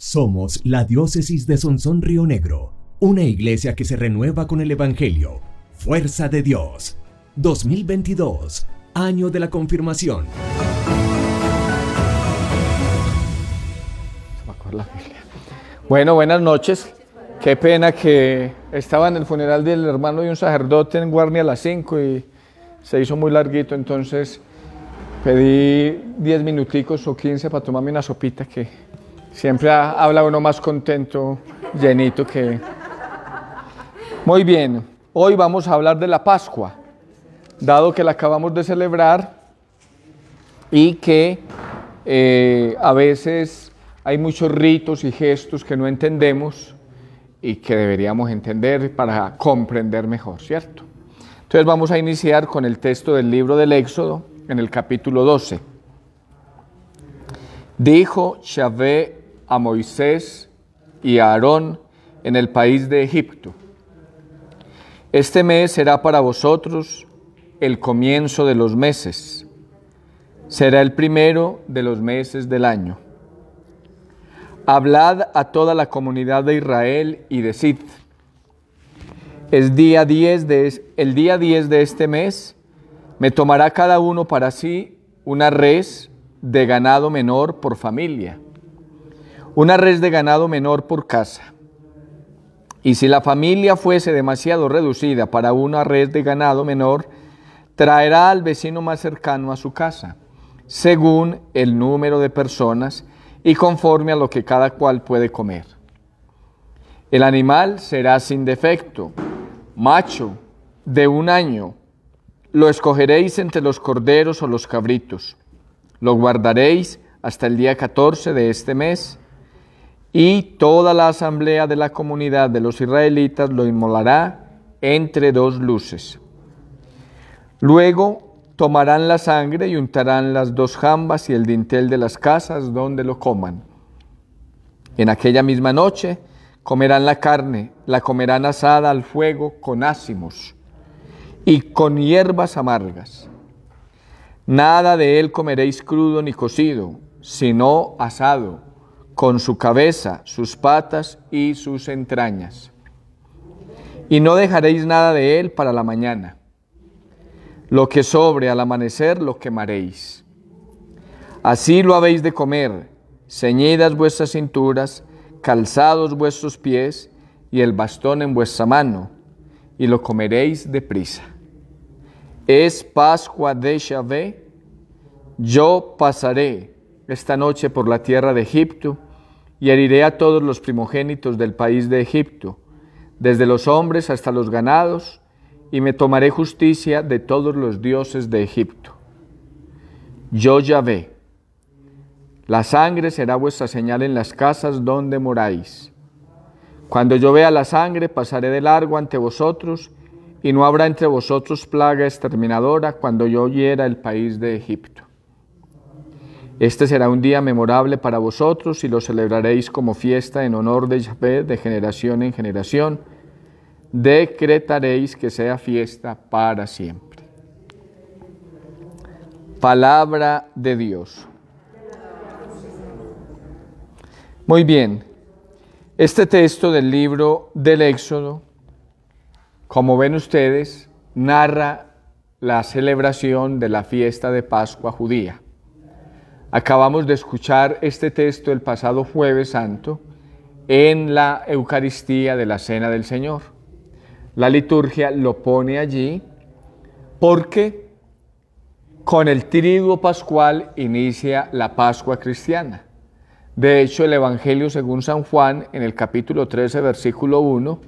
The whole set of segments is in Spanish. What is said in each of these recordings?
Somos la Diócesis de Sonsón Río Negro, una iglesia que se renueva con el Evangelio. Fuerza de Dios. 2022, año de la confirmación. Bueno, buenas noches. Qué pena que estaba en el funeral del hermano de un sacerdote en Guarnia a las 5 y se hizo muy larguito, entonces pedí 10 minuticos o 15 para tomarme una sopita, que siempre habla uno más contento, llenito que... Muy bien, hoy vamos a hablar de la Pascua, dado que la acabamos de celebrar y que a veces hay muchos ritos y gestos que no entendemos y que deberíamos entender para comprender mejor, ¿cierto? Entonces vamos a iniciar con el texto del libro del Éxodo, en el capítulo 12. Dijo Yahvé a Moisés y a Aarón en el país de Egipto: este mes será para vosotros el comienzo de los meses, será el primero de los meses del año. Hablad a toda la comunidad de Israel y decid: el día 10 de este mes me tomará cada uno para sí una res de ganado menor por familia, una res de ganado menor por casa. Y si la familia fuese demasiado reducida para una res de ganado menor, traerá al vecino más cercano a su casa, según el número de personas y conforme a lo que cada cual puede comer. El animal será sin defecto, macho, de 1 año. Lo escogeréis entre los corderos o los cabritos. Lo guardaréis hasta el día 14 de este mes, y toda la asamblea de la comunidad de los israelitas lo inmolará entre 2 luces. Luego tomarán la sangre y untarán las 2 jambas y el dintel de las casas donde lo coman. En aquella misma noche comerán la carne, la comerán asada al fuego con ázimos y con hierbas amargas. Nada de él comeréis crudo ni cocido, sino asado, con su cabeza, sus patas y sus entrañas. Y no dejaréis nada de él para la mañana. Lo que sobre al amanecer lo quemaréis. Así lo habéis de comer, ceñidas vuestras cinturas, calzados vuestros pies y el bastón en vuestra mano, y lo comeréis deprisa. Es Pascua de Yahvé. Yo pasaré esta noche por la tierra de Egipto y heriré a todos los primogénitos del país de Egipto, desde los hombres hasta los ganados, y me tomaré justicia de todos los dioses de Egipto. Yo Yahvé. La sangre será vuestra señal en las casas donde moráis. Cuando yo vea la sangre, pasaré de largo ante vosotros, y no habrá entre vosotros plaga exterminadora cuando yo hiera el país de Egipto. Este será un día memorable para vosotros y lo celebraréis como fiesta en honor de Yahvé de generación en generación. Decretaréis que sea fiesta para siempre. Palabra de Dios. Muy bien, este texto del libro del Éxodo, como ven ustedes, narra la celebración de la fiesta de Pascua judía. Acabamos de escuchar este texto el pasado Jueves Santo en la Eucaristía de la Cena del Señor. La liturgia lo pone allí porque con el triduo pascual inicia la Pascua cristiana. De hecho, el Evangelio según San Juan, en el capítulo 13, versículo 1,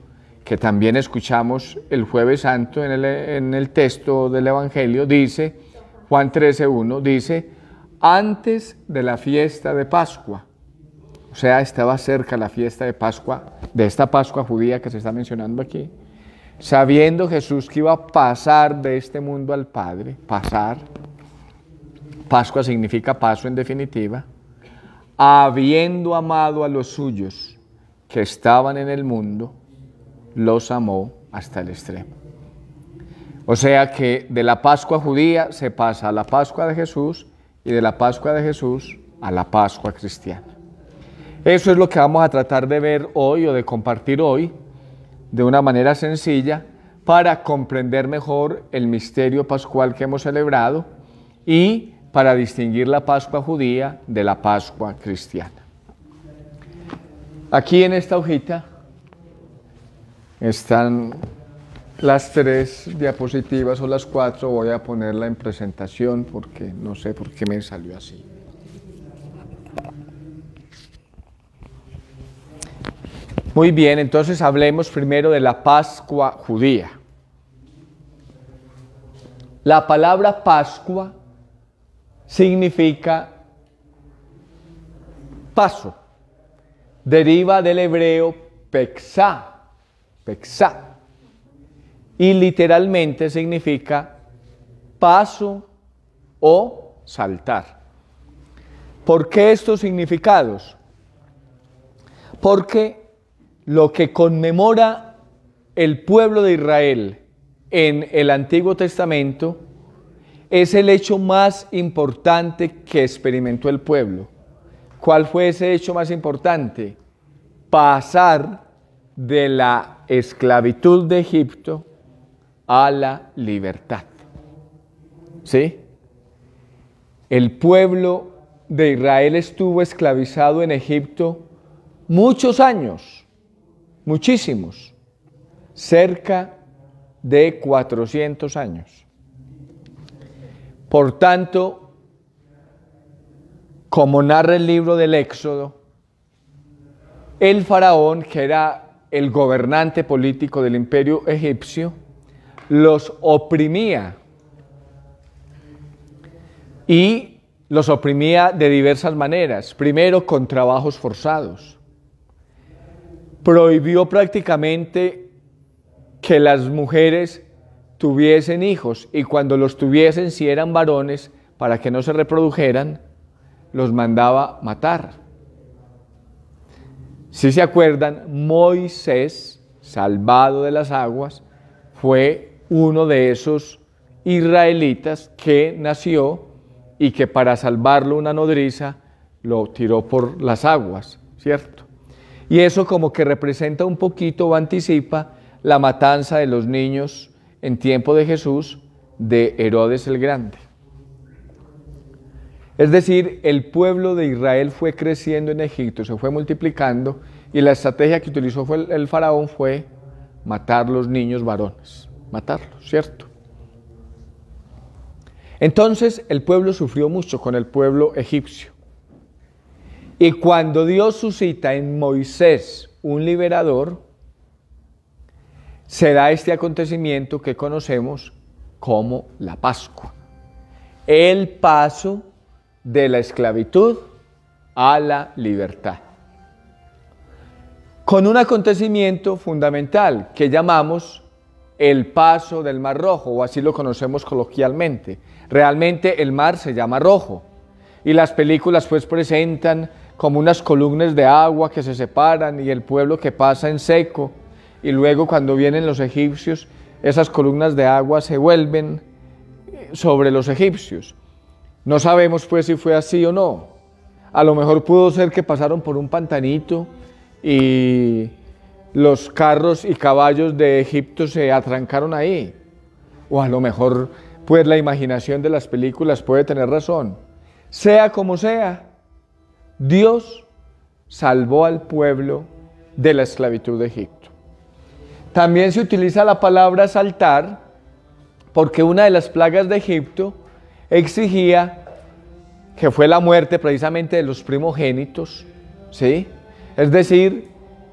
que también escuchamos el Jueves Santo en el texto del Evangelio, dice, Juan 13:1, dice: antes de la fiesta de Pascua. O sea, estaba cerca la fiesta de Pascua, de esta Pascua judía que se está mencionando aquí. Sabiendo Jesús que iba a pasar de este mundo al Padre, pasar, Pascua significa paso en definitiva, habiendo amado a los suyos que estaban en el mundo, los amó hasta el extremo. O sea que de la Pascua judía se pasa a la Pascua de Jesús, y de la Pascua de Jesús a la Pascua cristiana. Eso es lo que vamos a tratar de ver hoy o de compartir hoy de una manera sencilla para comprender mejor el misterio pascual que hemos celebrado y para distinguir la Pascua judía de la Pascua cristiana. Aquí en esta hojita están las 3 diapositivas o las 4, voy a ponerla en presentación porque no sé por qué me salió así. Muy bien, entonces hablemos primero de la Pascua judía. La palabra Pascua significa paso. Deriva del hebreo pexá, y literalmente significa paso o saltar. ¿Por qué estos significados? Porque lo que conmemora el pueblo de Israel en el Antiguo Testamento es el hecho más importante que experimentó el pueblo. ¿Cuál fue ese hecho más importante? Pasar de la esclavitud de Egipto a la libertad. ¿Sí? El pueblo de Israel estuvo esclavizado en Egipto muchos años, muchísimos, cerca de 400 años. Por tanto, como narra el libro del Éxodo, el faraón, que era el gobernante político del imperio egipcio, los oprimía y los oprimía de diversas maneras. Primero, con trabajos forzados. Prohibió prácticamente que las mujeres tuviesen hijos, y cuando los tuviesen, si eran varones, para que no se reprodujeran, los mandaba matar. Si se acuerdan, Moisés, salvado de las aguas, fue uno de esos israelitas que nació y que para salvarlo una nodriza lo tiró por las aguas, ¿cierto? Y eso como que representa un poquito o anticipa la matanza de los niños en tiempo de Jesús de Herodes el Grande. Es decir, el pueblo de Israel fue creciendo en Egipto, se fue multiplicando, y la estrategia que utilizó el faraón fue matar los niños varones, matarlos, ¿cierto? Entonces el pueblo sufrió mucho con el pueblo egipcio. Y cuando Dios suscita en Moisés un liberador, se da este acontecimiento que conocemos como la Pascua. El paso de la esclavitud a la libertad. Con un acontecimiento fundamental que llamamos el paso del Mar Rojo, o así lo conocemos coloquialmente. Realmente el mar se llama rojo, y las películas pues presentan como unas columnas de agua que se separan y el pueblo que pasa en seco, y luego cuando vienen los egipcios, esas columnas de agua se vuelven sobre los egipcios. No sabemos pues si fue así o no. A lo mejor pudo ser que pasaron por un pantanito y los carros y caballos de Egipto se atrancaron ahí. O a lo mejor pues la imaginación de las películas puede tener razón. Sea como sea, Dios salvó al pueblo de la esclavitud de Egipto. También se utiliza la palabra saltar porque una de las plagas de Egipto exigía que fue la muerte precisamente de los primogénitos, ¿sí? Es decir,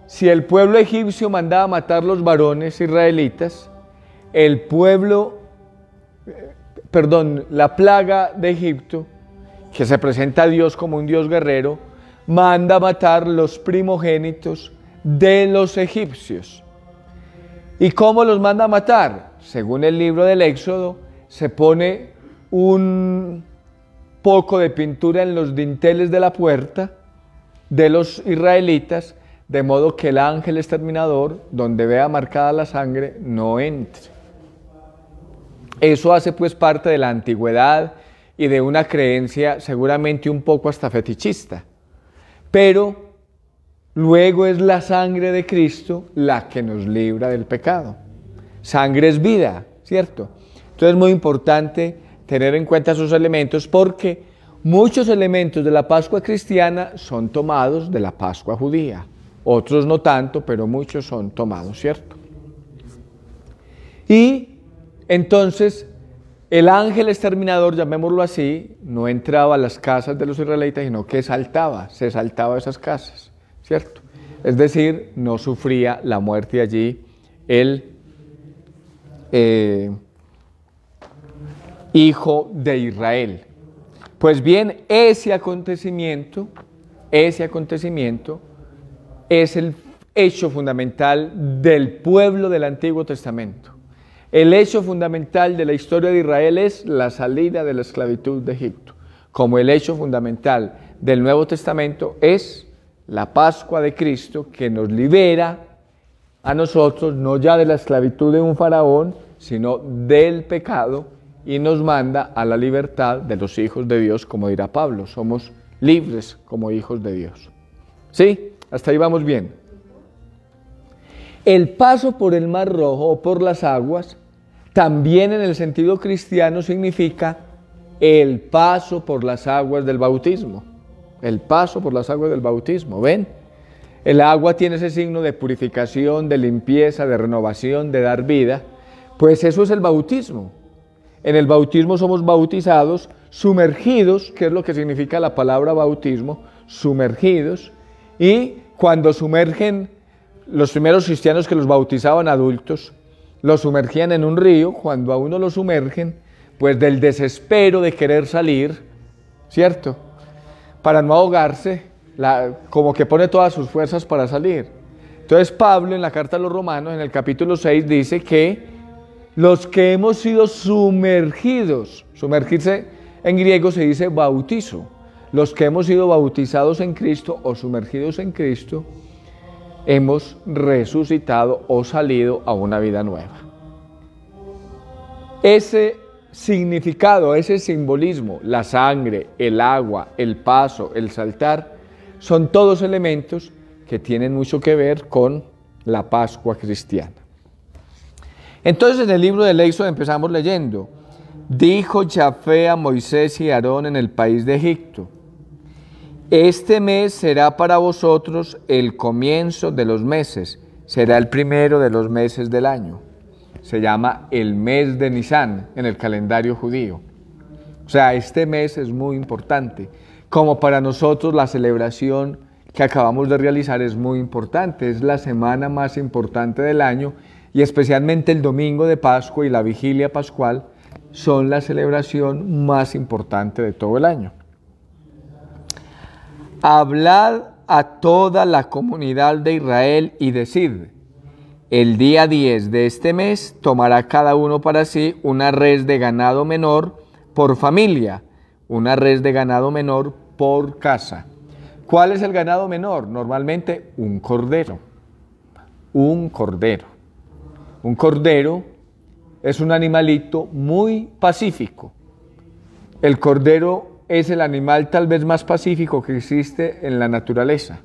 si el pueblo egipcio mandaba matar los varones israelitas, la plaga de Egipto, que se presenta a Dios como un Dios guerrero, manda matar los primogénitos de los egipcios. ¿Y cómo los manda a matar? Según el libro del Éxodo, se pone un poco de pintura en los dinteles de la puerta de los israelitas, de modo que el ángel exterminador, donde vea marcada la sangre, no entre. Eso hace pues parte de la antigüedad y de una creencia seguramente un poco hasta fetichista. Pero luego es la sangre de Cristo la que nos libra del pecado. Sangre es vida, ¿cierto? Entonces es muy importante tener en cuenta esos elementos porque muchos elementos de la Pascua cristiana son tomados de la Pascua judía. Otros no tanto, pero muchos son tomados, ¿cierto? Y entonces el ángel exterminador, llamémoslo así, no entraba a las casas de los israelitas, sino que se saltaba esas casas, ¿cierto? Es decir, no sufría la muerte allí el hijo de Israel. Pues bien, ese acontecimiento es el hecho fundamental del pueblo del Antiguo Testamento. El hecho fundamental de la historia de Israel es la salida de la esclavitud de Egipto, como el hecho fundamental del Nuevo Testamento es la Pascua de Cristo que nos libera a nosotros, no ya de la esclavitud de un faraón, sino del pecado y nos manda a la libertad de los hijos de Dios, como dirá Pablo, somos libres como hijos de Dios. ¿Sí? Hasta ahí vamos bien. El paso por el Mar Rojo o por las aguas, también en el sentido cristiano significa el paso por las aguas del bautismo. El paso por las aguas del bautismo, ¿ven? El agua tiene ese signo de purificación, de limpieza, de renovación, de dar vida. Pues eso es el bautismo. En el bautismo somos bautizados, sumergidos, que es lo que significa la palabra bautismo, sumergidos. Y cuando sumergen, los primeros cristianos que los bautizaban adultos, los sumergían en un río. Cuando a uno lo sumergen, pues del desespero de querer salir, ¿cierto?, para no ahogarse, como que pone todas sus fuerzas para salir. Entonces Pablo en la carta a los Romanos, en el capítulo 6, dice que los que hemos sido sumergidos, sumergirse en griego se dice bautizo, los que hemos sido bautizados en Cristo o sumergidos en Cristo, hemos resucitado o salido a una vida nueva. Ese significado, ese simbolismo, la sangre, el agua, el paso, el saltar, son todos elementos que tienen mucho que ver con la Pascua cristiana. Entonces en el libro del Éxodo empezamos leyendo: dijo Yahvé a Moisés y a Aarón en el país de Egipto: este mes será para vosotros el comienzo de los meses, será el primero de los meses del año. Se llama el mes de Nisán en el calendario judío. O sea, este mes es muy importante. Como para nosotros la celebración que acabamos de realizar es muy importante. Es la semana más importante del año y especialmente el domingo de Pascua y la vigilia pascual son la celebración más importante de todo el año. Hablad a toda la comunidad de Israel y decid: el día 10 de este mes tomará cada uno para sí una res de ganado menor por familia, una res de ganado menor por casa. ¿Cuál es el ganado menor? Normalmente un cordero. Un cordero. Un cordero es un animalito muy pacífico. El cordero es el animal tal vez más pacífico que existe en la naturaleza.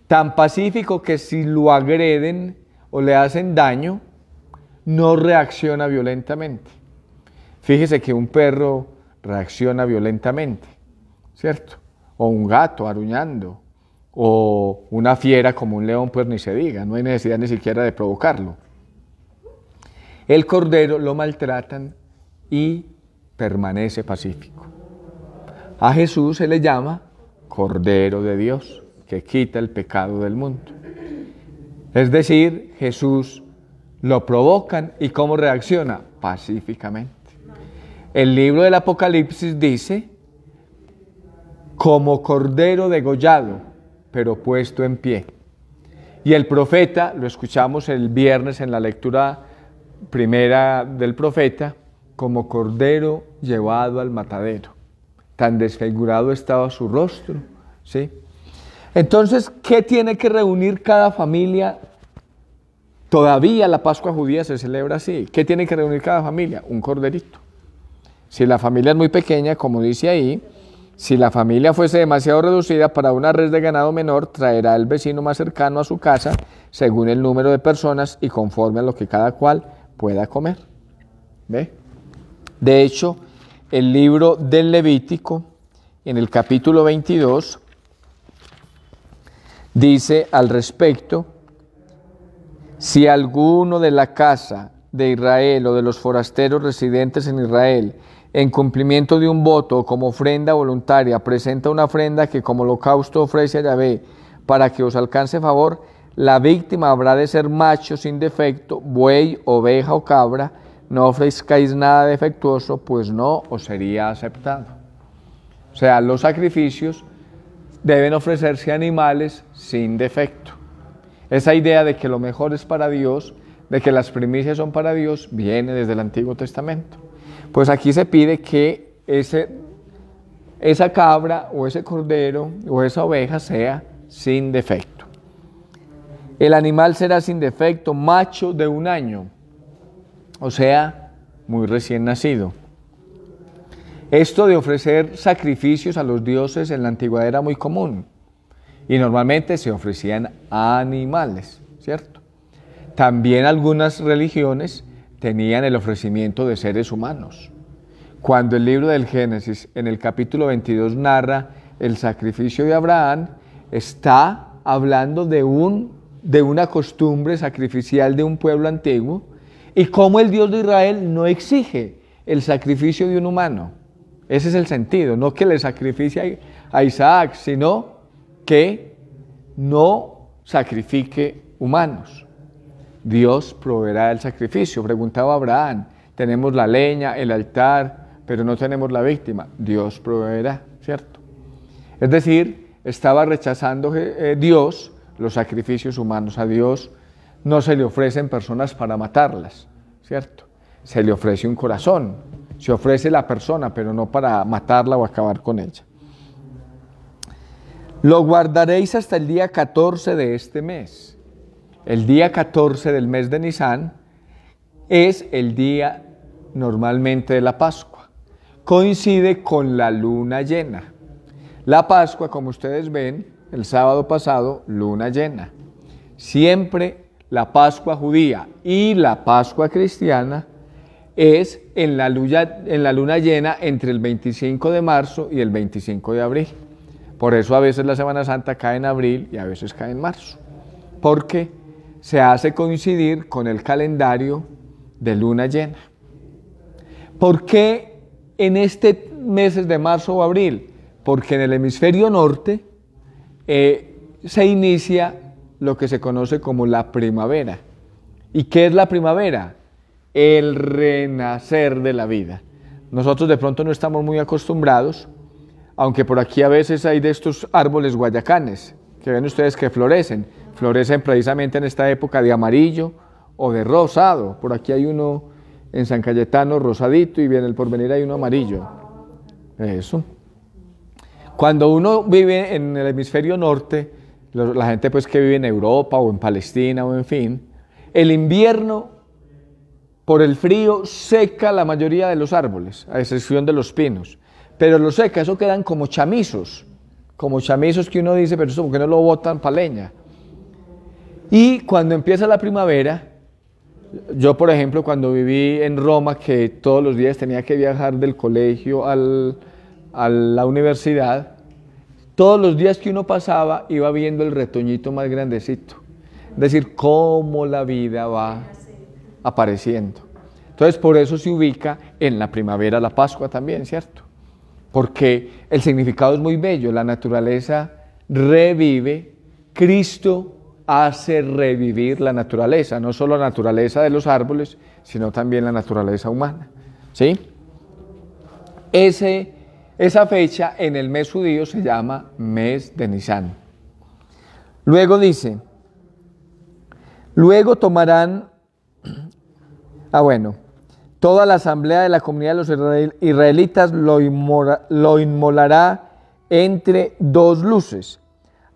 Tan pacífico que si lo agreden o le hacen daño, no reacciona violentamente. Fíjese que un perro reacciona violentamente, ¿cierto? O un gato aruñando, o una fiera como un león, pues ni se diga, no hay necesidad ni siquiera de provocarlo. El cordero lo maltratan y permanece pacífico. A Jesús se le llama Cordero de Dios, que quita el pecado del mundo. Es decir, Jesús lo provocan y ¿cómo reacciona? Pacíficamente. El libro del Apocalipsis dice: como cordero degollado, pero puesto en pie. Y el profeta, lo escuchamos el viernes en la lectura primera del profeta, como cordero llevado al matadero. Tan desfigurado estaba su rostro, ¿sí? Entonces, ¿qué tiene que reunir cada familia? Todavía la Pascua judía se celebra así. ¿Qué tiene que reunir cada familia? Un corderito. Si la familia es muy pequeña, como dice ahí, Si la familia fuese demasiado reducida para una res de ganado menor, traerá el vecino más cercano a su casa según el número de personas y conforme a lo que cada cual pueda comer. ¿Ve? De hecho, el libro del Levítico, en el capítulo 22, dice al respecto: si alguno de la casa de Israel o de los forasteros residentes en Israel, en cumplimiento de un voto o como ofrenda voluntaria, presenta una ofrenda que como holocausto ofrece a Yahvé para que os alcance favor, la víctima habrá de ser macho sin defecto, buey, oveja o cabra. No ofrezcáis nada defectuoso, pues no os sería aceptado. O sea, los sacrificios deben ofrecerse animales sin defecto. Esa idea de que lo mejor es para Dios, de que las primicias son para Dios, viene desde el Antiguo Testamento. Pues aquí se pide que esa cabra o ese cordero o esa oveja sea sin defecto. El animal será sin defecto, macho de 1 año, o sea, muy recién nacido. Esto de ofrecer sacrificios a los dioses en la antigüedad era muy común y normalmente se ofrecían animales, ¿cierto? También algunas religiones tenían el ofrecimiento de seres humanos. Cuando el libro del Génesis, en el capítulo 22, narra el sacrificio de Abraham, está hablando de una costumbre sacrificial de un pueblo antiguo y cómo el Dios de Israel no exige el sacrificio de un humano. Ese es el sentido, no que le sacrifique a Isaac, sino que no sacrifique humanos. Dios proveerá el sacrificio. Preguntaba Abraham: tenemos la leña, el altar, pero no tenemos la víctima. Dios proveerá, ¿cierto? Es decir, estaba rechazando Dios los sacrificios humanos. A Dios no se le ofrecen personas para matarlas, ¿cierto? Se le ofrece un corazón, se ofrece la persona, pero no para matarla o acabar con ella. Lo guardaréis hasta el día 14 de este mes. El día 14 del mes de Nisán es el día normalmente de la Pascua. Coincide con la luna llena. La Pascua, como ustedes ven, el sábado pasado, luna llena. Siempre la Pascua judía y la Pascua cristiana es en la luna llena entre el 25 de marzo y el 25 de abril. Por eso a veces la Semana Santa cae en abril y a veces cae en marzo. Porque se hace coincidir con el calendario de luna llena. ¿Por qué en este meses de marzo o abril? Porque en el hemisferio norte se inicia lo que se conoce como la primavera. ¿Y qué es la primavera? El renacer de la vida. Nosotros de pronto no estamos muy acostumbrados, aunque por aquí a veces hay de estos árboles guayacanes, que ven ustedes que florecen precisamente en esta época de amarillo o de rosado. Por aquí hay uno en San Cayetano rosadito y en el Porvenir hay uno amarillo. Eso. Cuando uno vive en el hemisferio norte, la gente pues que vive en Europa o en Palestina o en fin, el invierno por el frío seca la mayoría de los árboles, a excepción de los pinos, pero lo seca, eso quedan como chamizos que uno dice, pero eso ¿por qué no lo botan para leña? Y cuando empieza la primavera, yo por ejemplo cuando viví en Roma, que todos los días tenía que viajar del colegio a la universidad, todos los días que uno pasaba iba viendo el retoñito más grandecito, es decir, cómo la vida va apareciendo. Entonces por eso se ubica en la primavera la Pascua también, ¿cierto? Porque el significado es muy bello, la naturaleza revive, Cristo hace revivir la naturaleza, no solo la naturaleza de los árboles, sino también la naturaleza humana, ¿sí? Esa fecha en el mes judío se llama mes de Nisán. Luego dice, luego tomarán, toda la asamblea de la comunidad de los israelitas lo inmolará entre 2 luces.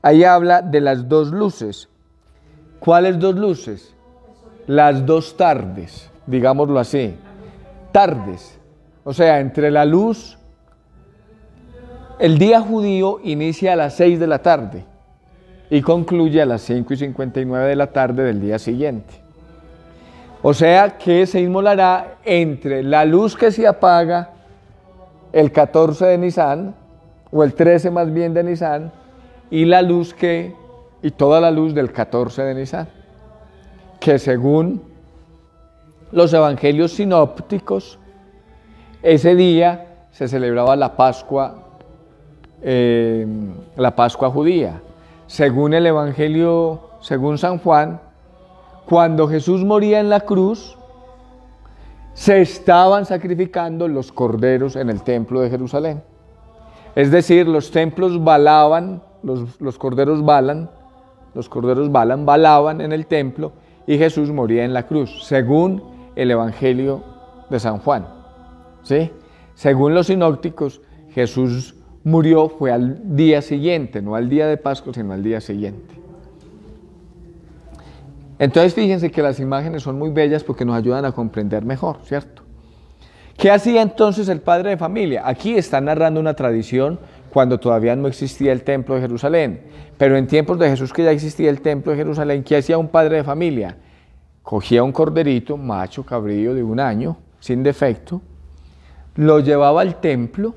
Ahí habla de las 2 luces. ¿Cuáles 2 luces? Las 2 tardes, digámoslo así. Tardes. O sea, entre la luz El día judío inicia a las 6 de la tarde y concluye a las 5:59 de la tarde del día siguiente. O sea que se inmolará entre la luz que se apaga el 14 de Nisan, o el 13 más bien de Nisan, y toda la luz del 14 de Nisan, que según los evangelios sinópticos, ese día se celebraba la Pascua judía. Según el evangelio, según San Juan, cuando Jesús moría en la cruz, se estaban sacrificando los corderos en el templo de Jerusalén. Es decir, los templos balaban, los corderos balaban en el templo y Jesús moría en la cruz, según el evangelio de San Juan. ¿Sí? Según los sinópticos, Jesús murió fue al día siguiente, no al día de Pascua, sino al día siguiente. Entonces fíjense que las imágenes son muy bellas porque nos ayudan a comprender mejor, ¿cierto? ¿Qué hacía entonces el padre de familia? Aquí está narrando una tradición cuando todavía no existía el templo de Jerusalén, pero en tiempos de Jesús que ya existía el templo de Jerusalén, ¿qué hacía un padre de familia? Cogía un corderito, macho, cabrío de 1 año, sin defecto, lo llevaba al templo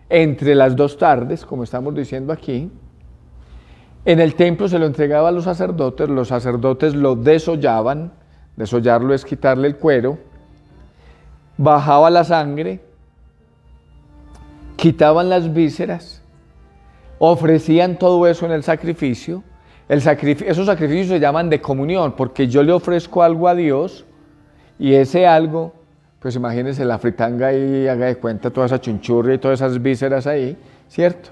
entre las 2 tardes, como estamos diciendo aquí. En el templo se lo entregaba a los sacerdotes lo desollaban, desollarlo es quitarle el cuero, bajaba la sangre, quitaban las vísceras, ofrecían todo eso en el sacrificio. Esos sacrificios se llaman de comunión, porque yo le ofrezco algo a Dios y ese algo, pues imagínense la fritanga ahí, haga de cuenta toda esa chunchurria y todas esas vísceras ahí, ¿cierto?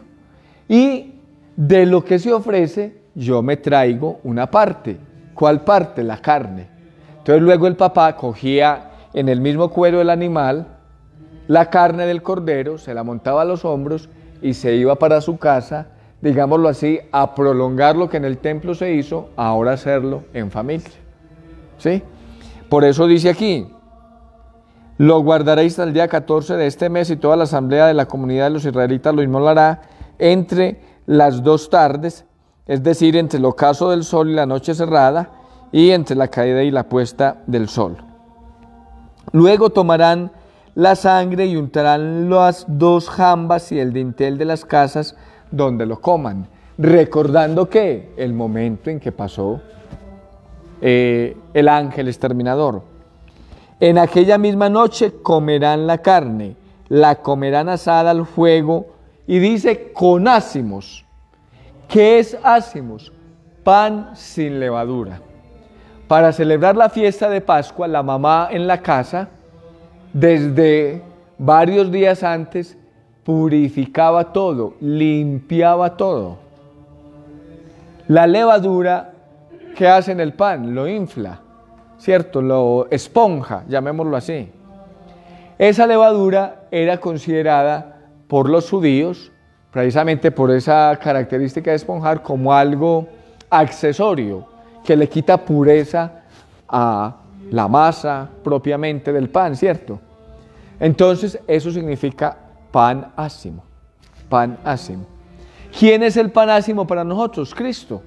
Y de lo que se ofrece, yo me traigo una parte. ¿Cuál parte? La carne. Entonces luego el papá cogía en el mismo cuero del animal la carne del cordero, se la montaba a los hombros y se iba para su casa, digámoslo así, a prolongar lo que en el templo se hizo, ahora hacerlo en familia. ¿Sí? Por eso dice aquí, lo guardaréis hasta el día 14 de este mes y toda la asamblea de la comunidad de los israelitas lo inmolará entre las 2 tardes, es decir, entre el ocaso del sol y la noche cerrada, y entre la caída y la puesta del sol. Luego tomarán la sangre y untarán las 2 jambas y el dintel de las casas donde lo coman, recordando que el momento en que pasó el ángel exterminador. En aquella misma noche comerán la carne, la comerán asada al fuego, y dice con ácimos. ¿Qué es ácimos? Pan sin levadura. Para celebrar la fiesta de Pascua, la mamá en la casa, desde varios días antes, purificaba todo, limpiaba todo. La levadura, ¿qué hace en el pan? Lo infla, ¿cierto? Lo esponja, llamémoslo así. Esa levadura era considerada por los judíos, precisamente por esa característica de esponjar, como algo accesorio, que le quita pureza a la masa propiamente del pan, ¿cierto? Entonces, eso significa pan ácimo, pan ácimo. ¿Quién es el pan ácimo para nosotros? Cristo.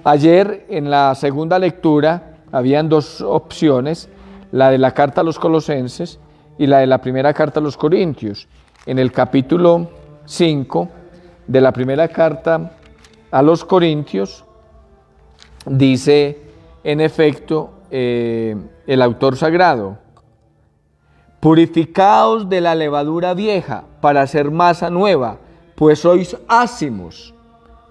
Ayer, en la segunda lectura, habían 2 opciones, la de la carta a los Colosenses y la de la primera carta a los Corintios. En el capítulo 5 de la primera carta a los Corintios, dice en efecto el autor sagrado: purificaos de la levadura vieja para hacer masa nueva, pues sois ácimos.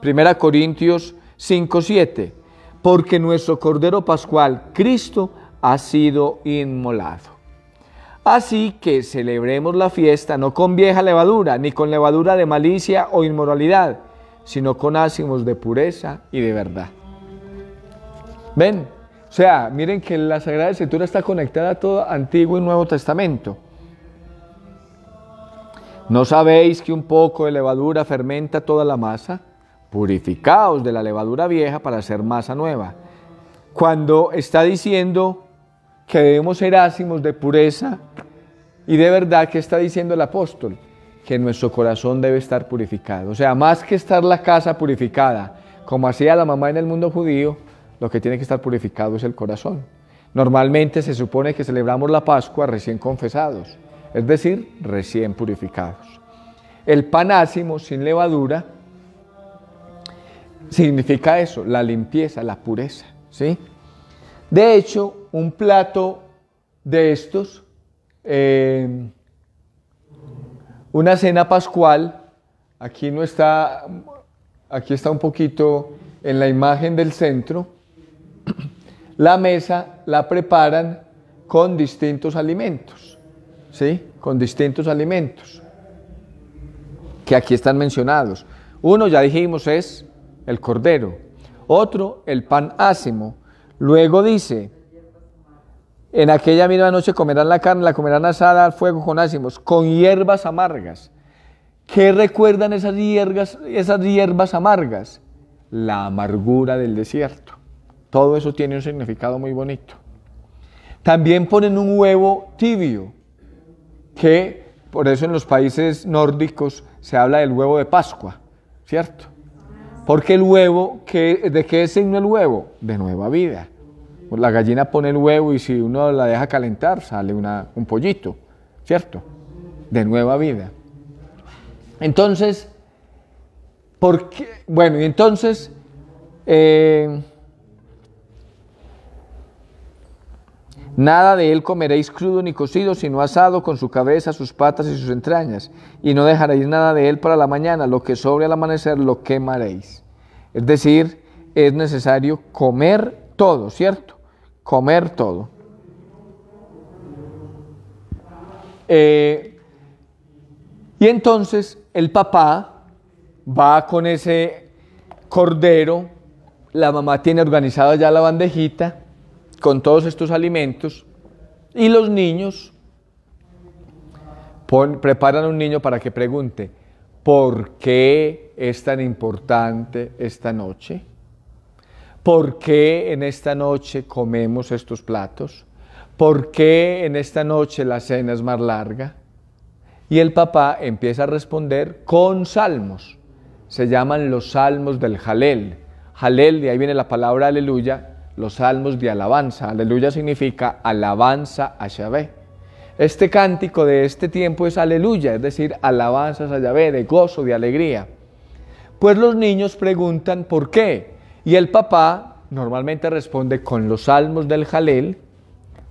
1 Corintios 5:7, porque nuestro Cordero Pascual, Cristo, ha sido inmolado. Así que celebremos la fiesta no con vieja levadura, ni con levadura de malicia o inmoralidad, sino con ácimos de pureza y de verdad. ¿Ven? O sea, miren que la Sagrada Escritura está conectada a todo Antiguo y Nuevo Testamento. ¿No sabéis que un poco de levadura fermenta toda la masa? Purificaos de la levadura vieja para hacer masa nueva. Cuando está diciendo que debemos ser ácimos de pureza y de verdad, ¿qué está diciendo el apóstol? que nuestro corazón debe estar purificado. O sea, más que estar la casa purificada, como hacía la mamá en el mundo judío, lo que tiene que estar purificado es el corazón. Normalmente se supone que celebramos la Pascua recién confesados, es decir, recién purificados. El pan ácimo sin levadura significa eso, la limpieza, la pureza, ¿sí? De hecho, un plato de estos, una cena pascual, aquí está un poquito en la imagen del centro, la mesa la preparan con distintos alimentos, ¿sí? Con distintos alimentos, que aquí están mencionados. Uno, ya dijimos, es el cordero, otro, el pan ácimo. Luego dice, en aquella misma noche comerán la carne, la comerán asada al fuego con ácimos, con hierbas amargas. ¿Qué recuerdan esas hierbas amargas? La amargura del desierto. Todo eso tiene un significado muy bonito. También ponen un huevo tibio, que por eso en los países nórdicos se habla del huevo de Pascua, ¿cierto? Porque el huevo, ¿de qué es signo el huevo? De nueva vida. La gallina pone el huevo y si uno la deja calentar sale un pollito, ¿cierto? De nueva vida. Entonces, ¿por qué? Bueno, y entonces, nada de él comeréis crudo ni cocido, sino asado con su cabeza, sus patas y sus entrañas, y no dejaréis nada de él para la mañana, lo que sobre al amanecer lo quemaréis. Es decir, es necesario comer todo, ¿cierto? Comer todo. Y entonces el papá va con ese cordero, la mamá tiene organizada ya la bandejita con todos estos alimentos y los niños preparan a un niño para que pregunte, ¿por qué es tan importante esta noche? ¿Por qué en esta noche comemos estos platos? ¿Por qué en esta noche la cena es más larga? Y el papá empieza a responder con salmos. Se llaman los salmos del Jalel. Jalel, de ahí viene la palabra aleluya, los salmos de alabanza. Aleluya significa alabanza a Yahvé. Este cántico de este tiempo es aleluya, es decir, alabanzas a Yahvé, de gozo, de alegría. Pues los niños preguntan ¿por qué? Y el papá normalmente responde con los salmos del Jalel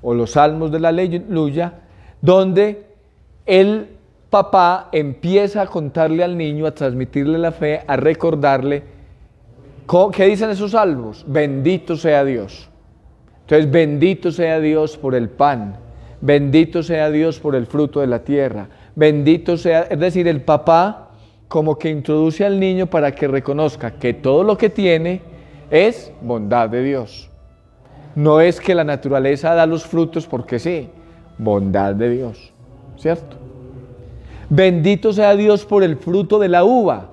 o los salmos de la aleluya, donde el papá empieza a contarle al niño, a transmitirle la fe, a recordarle. ¿Qué dicen esos salmos? Bendito sea Dios. Entonces, bendito sea Dios por el pan, bendito sea Dios por el fruto de la tierra, bendito sea, es decir, el papá como que introduce al niño para que reconozca que todo lo que tiene es bondad de Dios. No es que la naturaleza da los frutos porque sí, bondad de Dios, ¿cierto? Bendito sea Dios por el fruto de la uva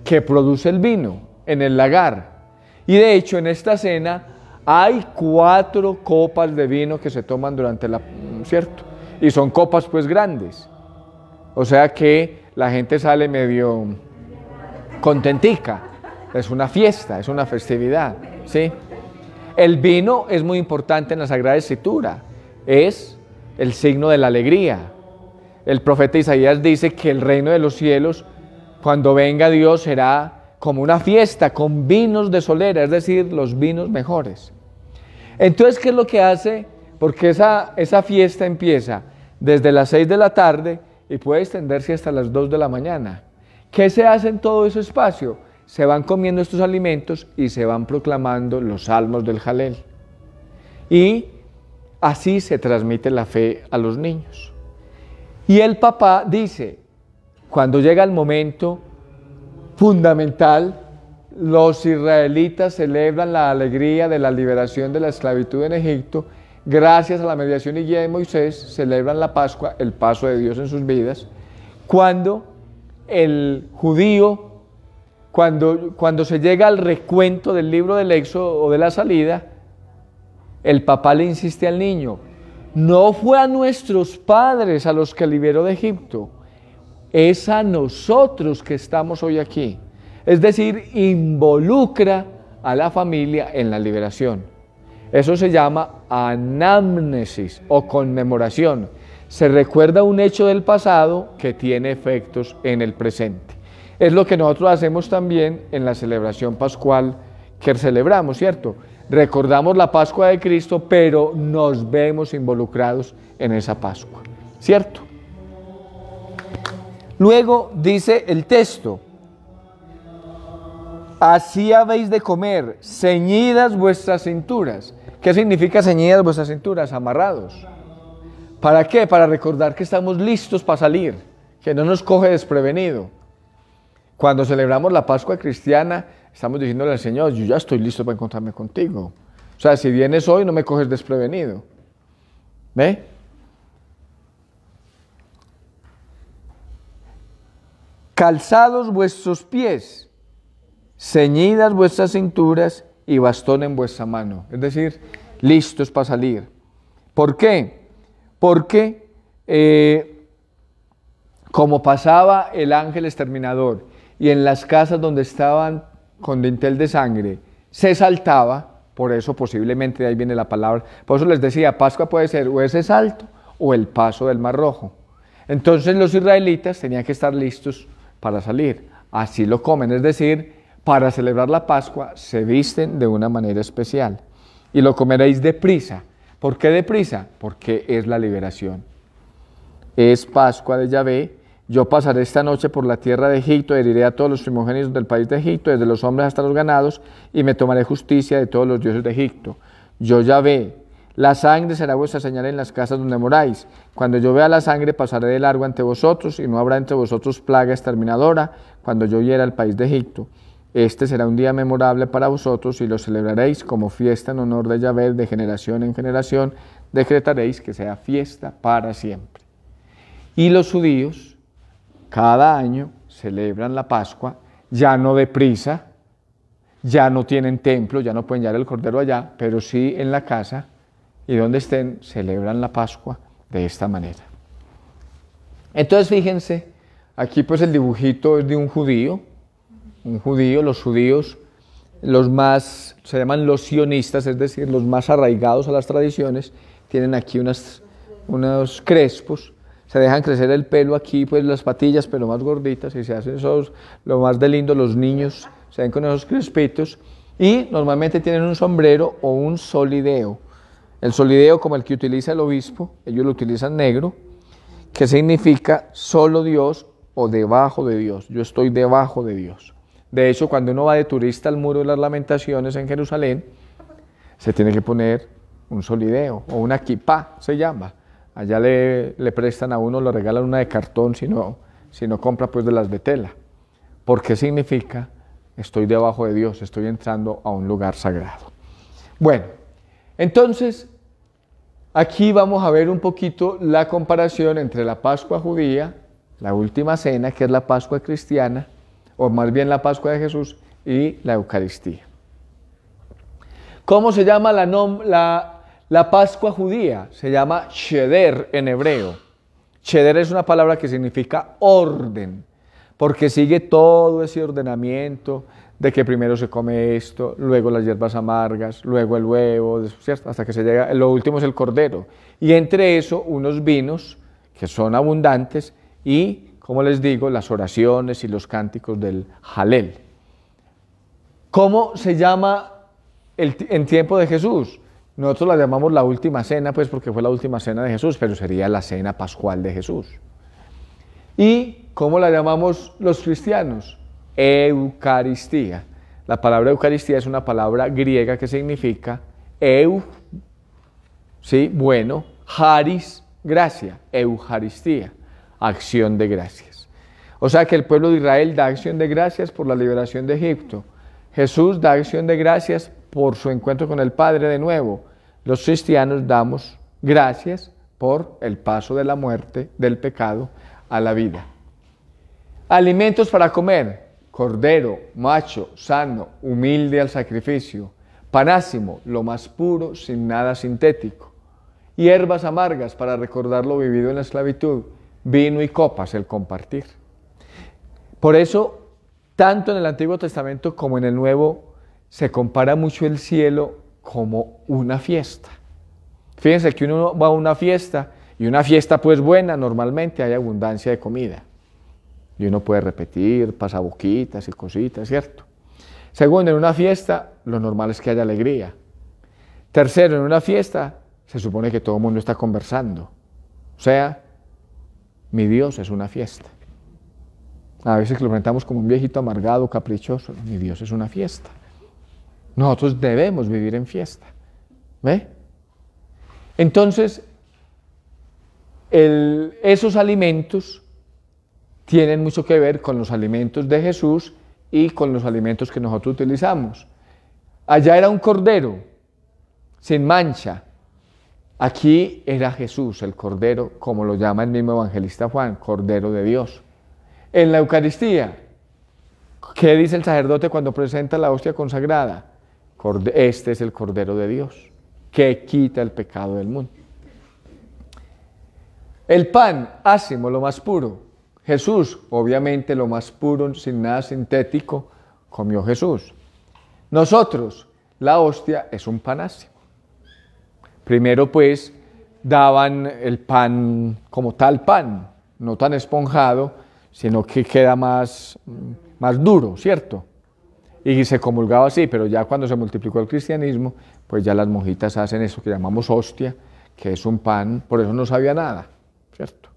que produce el vino en el lagar. Y de hecho en esta cena hay 4 copas de vino que se toman durante la, ¿cierto? Y son copas pues grandes. O sea que la gente sale medio contentica. Es una fiesta, es una festividad, ¿sí? El vino es muy importante en la Sagrada Escritura. Es el signo de la alegría. El profeta Isaías dice que el reino de los cielos, cuando venga Dios, será como una fiesta con vinos de solera, es decir, los vinos mejores. Entonces, ¿qué es lo que hace? Porque esa fiesta empieza desde las 6 de la tarde y puede extenderse hasta las 2 de la mañana. ¿Qué se hace en todo ese espacio? Se van comiendo estos alimentos y se van proclamando los salmos del Jalel. Y así se transmite la fe a los niños. Y el papá dice, cuando llega el momento fundamental, los israelitas celebran la alegría de la liberación de la esclavitud en Egipto, gracias a la mediación y guía de Moisés, celebran la Pascua, el paso de Dios en sus vidas, cuando el judío, cuando se llega al recuento del libro del Éxodo o de la salida, el papá le insiste al niño, no fue a nuestros padres a los que liberó de Egipto, es a nosotros que estamos hoy aquí. Es decir, involucra a la familia en la liberación. Eso se llama anamnesis o conmemoración. Se recuerda un hecho del pasado que tiene efectos en el presente. Es lo que nosotros hacemos también en la celebración pascual que celebramos, ¿cierto? Recordamos la Pascua de Cristo, pero nos vemos involucrados en esa Pascua, ¿cierto? Luego dice el texto: así habéis de comer, ceñidas vuestras cinturas. ¿Qué significa ceñidas vuestras cinturas? Amarrados. ¿Para qué? Para recordar que estamos listos para salir, que no nos coge desprevenido. Cuando celebramos la Pascua cristiana, estamos diciéndole al Señor: yo ya estoy listo para encontrarme contigo. O sea, si vienes hoy, no me coges desprevenido. ¿Ve? Calzados vuestros pies, ceñidas vuestras cinturas y bastón en vuestra mano. Es decir, listos para salir. ¿Por qué? Porque como pasaba el ángel exterminador y en las casas donde estaban con dintel de sangre se saltaba, por eso posiblemente de ahí viene la palabra. Por eso les decía, Pascua puede ser o ese salto o el paso del Mar Rojo. Entonces los israelitas tenían que estar listos para salir. Así lo comen, es decir, para celebrar la Pascua se visten de una manera especial. Y lo comeréis deprisa. ¿Por qué deprisa? Porque es la liberación. Es Pascua de Yahvé. Yo pasaré esta noche por la tierra de Egipto, heriré a todos los primogénitos del país de Egipto, desde los hombres hasta los ganados, y me tomaré justicia de todos los dioses de Egipto. Yo Yahvé, la sangre será vuestra señal en las casas donde moráis. Cuando yo vea la sangre, pasaré de largo ante vosotros, y no habrá entre vosotros plaga exterminadora, cuando yo hiera el país de Egipto. Este será un día memorable para vosotros, y lo celebraréis como fiesta en honor de Yahvé, de generación en generación, decretaréis que sea fiesta para siempre. Y los judíos cada año celebran la Pascua, ya no deprisa, ya no tienen templo, ya no pueden llevar el cordero allá, pero sí en la casa y donde estén, celebran la Pascua de esta manera. Entonces fíjense, aquí pues el dibujito es de un judío, los judíos, los más, se llaman los sionistas, es decir, los más arraigados a las tradiciones, tienen aquí unos crespos. Se dejan crecer el pelo aquí, pues las patillas, pero más gorditas, y se hacen esos, lo más de lindo, los niños se ven con esos crespitos, y normalmente tienen un sombrero o un solideo. El solideo, como el que utiliza el obispo, ellos lo utilizan negro, que significa solo Dios o debajo de Dios. Yo estoy debajo de Dios. De hecho, cuando uno va de turista al Muro de las Lamentaciones en Jerusalén, se tiene que poner un solideo o una kipá, se llama. Allá le prestan a uno, le regalan una de cartón si no compra pues de las de tela. Porque significa, estoy debajo de Dios, estoy entrando a un lugar sagrado. Bueno, entonces, aquí vamos a ver un poquito la comparación entre la Pascua judía, la última cena, que es la Pascua cristiana, o más bien la Pascua de Jesús, y la Eucaristía. ¿Cómo se llama la Pascua judía? Se llama Sheder en hebreo. Sheder es una palabra que significa orden, porque sigue todo ese ordenamiento de que primero se come esto, luego las hierbas amargas, luego el huevo, ¿cierto? Hasta que se llega, lo último es el cordero. Y entre eso unos vinos que son abundantes y, como les digo, las oraciones y los cánticos del Halel. ¿Cómo se llama en tiempo de Jesús? Nosotros la llamamos la última cena, pues porque fue la última cena de Jesús, pero sería la cena pascual de Jesús. ¿Y cómo la llamamos los cristianos? Eucaristía. La palabra Eucaristía es una palabra griega que significa sí, bueno, haris, gracia, Eucaristía, acción de gracias. O sea que el pueblo de Israel da acción de gracias por la liberación de Egipto. Jesús da acción de gracias por su encuentro con el Padre de nuevo. Los cristianos damos gracias por el paso de la muerte, del pecado, a la vida. Alimentos para comer: cordero, macho, sano, humilde al sacrificio, panásimo, lo más puro, sin nada sintético. Hierbas amargas para recordar lo vivido en la esclavitud, vino y copas, el compartir. Por eso, tanto en el Antiguo Testamento como en el Nuevo, se compara mucho el cielo como una fiesta. Fíjense que uno va a una fiesta, y una fiesta pues buena, normalmente hay abundancia de comida. Y uno puede repetir pasaboquitas y cositas, ¿cierto? Segundo, en una fiesta, lo normal es que haya alegría. Tercero, en una fiesta, se supone que todo el mundo está conversando. O sea, mi Dios es una fiesta. A veces lo presentamos como un viejito amargado, caprichoso. Mi Dios es una fiesta. Nosotros debemos vivir en fiesta. ¿Ve? Entonces, esos alimentos tienen mucho que ver con los alimentos de Jesús y con los alimentos que nosotros utilizamos. Allá era un cordero sin mancha. Aquí era Jesús, el cordero, como lo llama el mismo evangelista Juan, Cordero de Dios. En la Eucaristía, ¿qué dice el sacerdote cuando presenta la hostia consagrada? Este es el Cordero de Dios, que quita el pecado del mundo. El pan, ácimo, lo más puro. Jesús, obviamente lo más puro, sin nada sintético, comió Jesús. Nosotros, la hostia es un pan ácimo. Primero pues daban el pan como tal pan, no tan esponjado, sino que queda más duro, ¿cierto? Y se comulgaba así, pero ya cuando se multiplicó el cristianismo, pues ya las monjitas hacen eso que llamamos hostia, que es un pan, por eso no sabía nada, ¿cierto?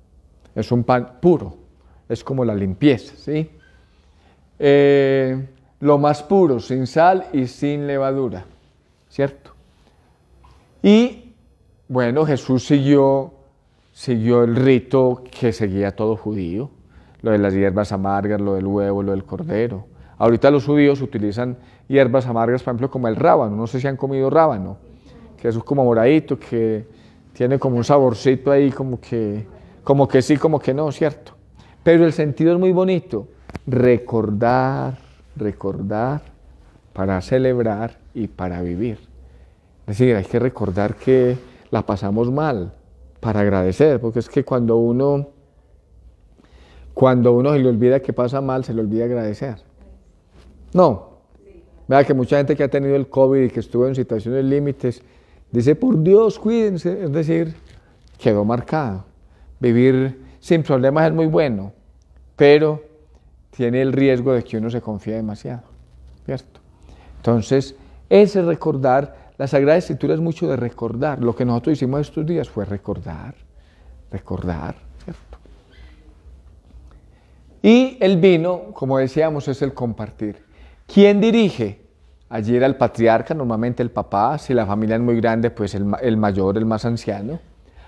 Es un pan puro, es como la limpieza, ¿sí? Lo más puro, sin sal y sin levadura, ¿cierto? Y bueno, Jesús siguió el rito que seguía todo judío, lo de las hierbas amargas, lo del huevo, lo del cordero. Ahorita los judíos utilizan hierbas amargas, por ejemplo, como el rábano. No sé si han comido rábano, que eso es como moradito, que tiene como un saborcito ahí, como que sí, como que no, ¿cierto? Pero el sentido es muy bonito. Recordar para celebrar y para vivir. Es decir, hay que recordar que la pasamos mal para agradecer, porque es que cuando uno se le olvida que pasa mal, se le olvida agradecer. No. Vea que mucha gente que ha tenido el COVID y que estuvo en situaciones límites, dice, por Dios, cuídense. Es decir, quedó marcado. Vivir sin problemas es muy bueno, pero tiene el riesgo de que uno se confíe demasiado, ¿cierto? Entonces, ese recordar, la Sagrada Escritura es mucho de recordar. Lo que nosotros hicimos estos días fue recordar, ¿cierto? Y el vino, como decíamos, es el compartir. ¿Quién dirige? Allí era el patriarca, normalmente el papá. Si la familia es muy grande, pues el mayor, el más anciano.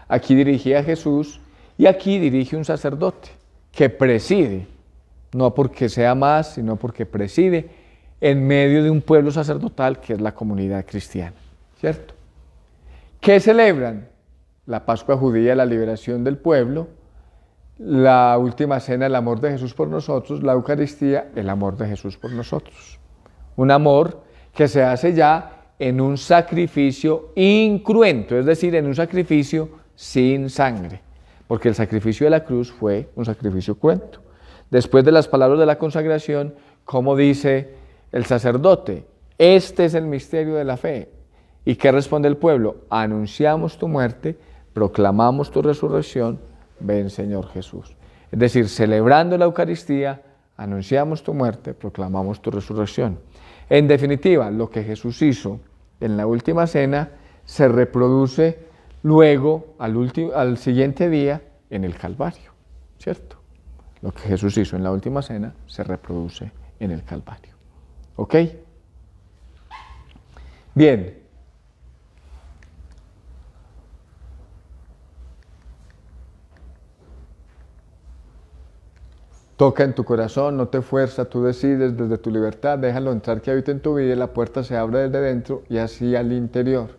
Aquí dirigía Jesús y aquí dirige un sacerdote que preside, no porque sea más, sino porque preside en medio de un pueblo sacerdotal que es la comunidad cristiana, ¿cierto? ¿Qué celebran? La Pascua judía, la liberación del pueblo, la última cena, el amor de Jesús por nosotros, la Eucaristía, el amor de Jesús por nosotros. Un amor que se hace ya en un sacrificio incruento, es decir, en un sacrificio sin sangre, porque el sacrificio de la cruz fue un sacrificio cruento. Después de las palabras de la consagración, como dice el sacerdote, este es el misterio de la fe. ¿Y qué responde el pueblo? Anunciamos tu muerte, proclamamos tu resurrección, ven Señor Jesús. Es decir, celebrando la Eucaristía, anunciamos tu muerte, proclamamos tu resurrección. En definitiva, lo que Jesús hizo en la última cena se reproduce luego, al siguiente día, en el Calvario, ¿cierto? Lo que Jesús hizo en la última cena se reproduce en el Calvario. ¿Ok? Bien. Toca en tu corazón, no te fuerza, tú decides desde tu libertad, déjalo entrar que habita en tu vida y la puerta se abre desde dentro y así al interior.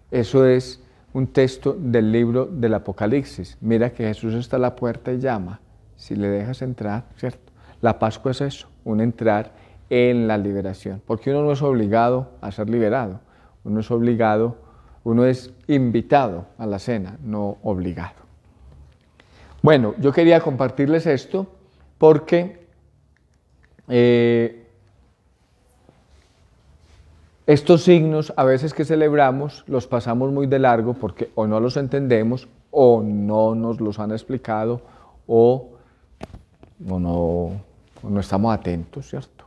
Eso es un texto del libro del Apocalipsis. Mira que Jesús está a la puerta y llama. Si le dejas entrar, ¿cierto? La Pascua es eso, un entrar en la liberación. Porque uno no es obligado a ser liberado. Uno es obligado, uno es invitado a la cena, no obligado. Bueno, yo quería compartirles esto porque Estos signos a veces que celebramos los pasamos muy de largo porque o no los entendemos o no nos los han explicado o no estamos atentos, ¿cierto?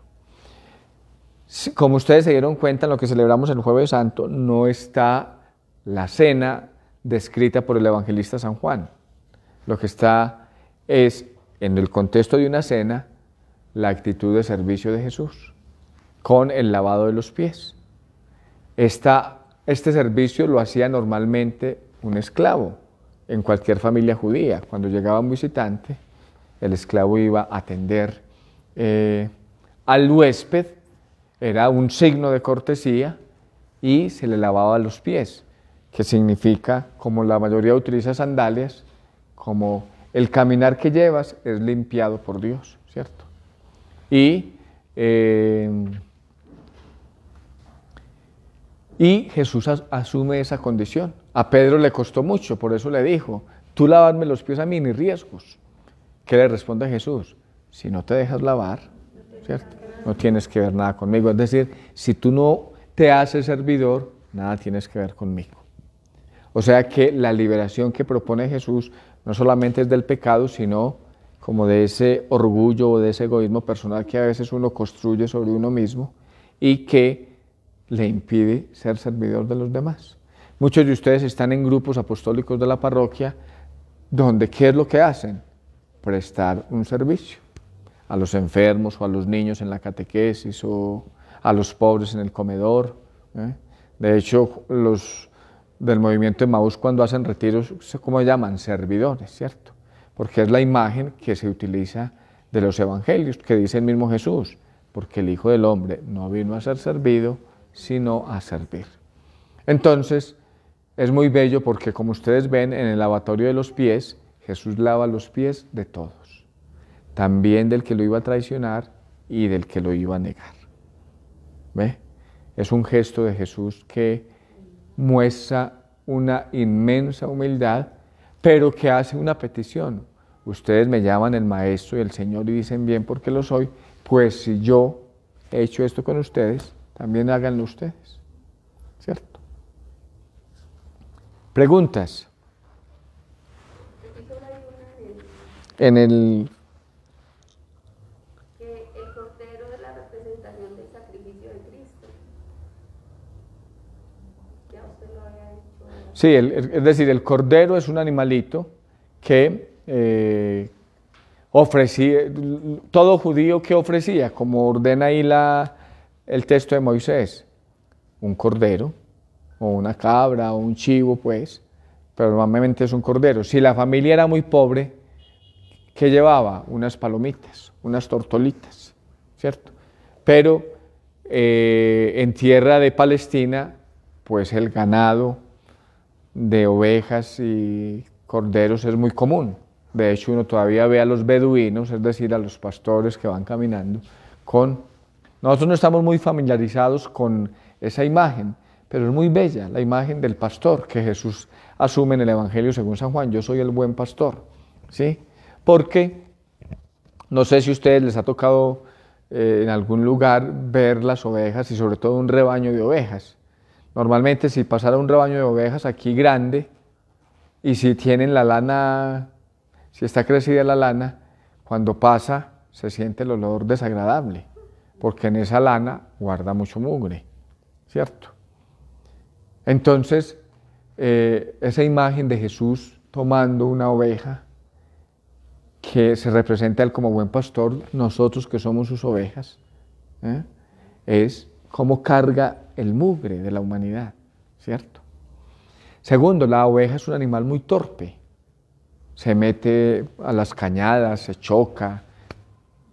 Como ustedes se dieron cuenta, en lo que celebramos el Jueves Santo no está la cena descrita por el evangelista San Juan. Lo que está es, en el contexto de una cena, la actitud de servicio de Jesús con el lavado de los pies. Este servicio lo hacía normalmente un esclavo en cualquier familia judía. Cuando llegaba un visitante, el esclavo iba a atender al huésped, era un signo de cortesía y se le lavaba los pies, que significa, como la mayoría utiliza sandalias, como el caminar que llevas es limpiado por Dios, ¿cierto? Y Jesús asume esa condición. A Pedro le costó mucho, por eso le dijo, tú lavarme los pies a mí, ni riesgos. ¿Qué le responde Jesús? Si no te dejas lavar, ¿cierto? No tienes que ver nada conmigo. Es decir, si tú no te haces servidor, nada tienes que ver conmigo. O sea que la liberación que propone Jesús no solamente es del pecado, sino como de ese orgullo o de ese egoísmo personal que a veces uno construye sobre uno mismo y que le impide ser servidor de los demás. Muchos de ustedes están en grupos apostólicos de la parroquia donde ¿qué es lo que hacen? Prestar un servicio a los enfermos o a los niños en la catequesis o a los pobres en el comedor. De hecho, los del movimiento Emaús cuando hacen retiros, ¿cómo llaman? Servidores, ¿cierto? Porque es la imagen que se utiliza de los evangelios, que dice el mismo Jesús, porque el Hijo del Hombre no vino a ser servido, sino a servir. Entonces, es muy bello porque como ustedes ven en el lavatorio de los pies, Jesús lava los pies de todos, también del que lo iba a traicionar y del que lo iba a negar. ¿Ve? Es un gesto de Jesús que muestra una inmensa humildad, pero que hace una petición. Ustedes me llaman el Maestro y el Señor y dicen bien porque lo soy, pues si yo he hecho esto con ustedes, también háganlo ustedes, ¿cierto? Preguntas. En el... Que el cordero es la representación del sacrificio de Cristo. Ya usted lo había dicho. Sí, es decir, el cordero es un animalito que ofrecía, todo judío que ofrecía, como ordena ahí el texto de Moisés, un cordero, o una cabra, o un chivo, pues, pero normalmente es un cordero. Si la familia era muy pobre, ¿qué llevaba? Unas palomitas, unas tortolitas, ¿cierto? Pero en tierra de Palestina, pues el ganado de ovejas y corderos es muy común. De hecho, uno todavía ve a los beduinos, es decir, a los pastores que van caminando con... Nosotros no estamos muy familiarizados con esa imagen, pero es muy bella la imagen del pastor que Jesús asume en el Evangelio según San Juan. Yo soy el buen pastor, ¿sí? Porque no sé si a ustedes les ha tocado en algún lugar ver las ovejas y sobre todo un rebaño de ovejas. Normalmente si pasara un rebaño de ovejas aquí grande y si tienen la lana, si está crecida la lana, cuando pasa se siente el olor desagradable, porque en esa lana guarda mucho mugre, ¿cierto? Entonces, esa imagen de Jesús tomando una oveja, que se representa a Él como buen pastor, nosotros que somos sus ovejas, es cómo carga el mugre de la humanidad, ¿cierto? Segundo, la oveja es un animal muy torpe, se mete a las cañadas, se choca,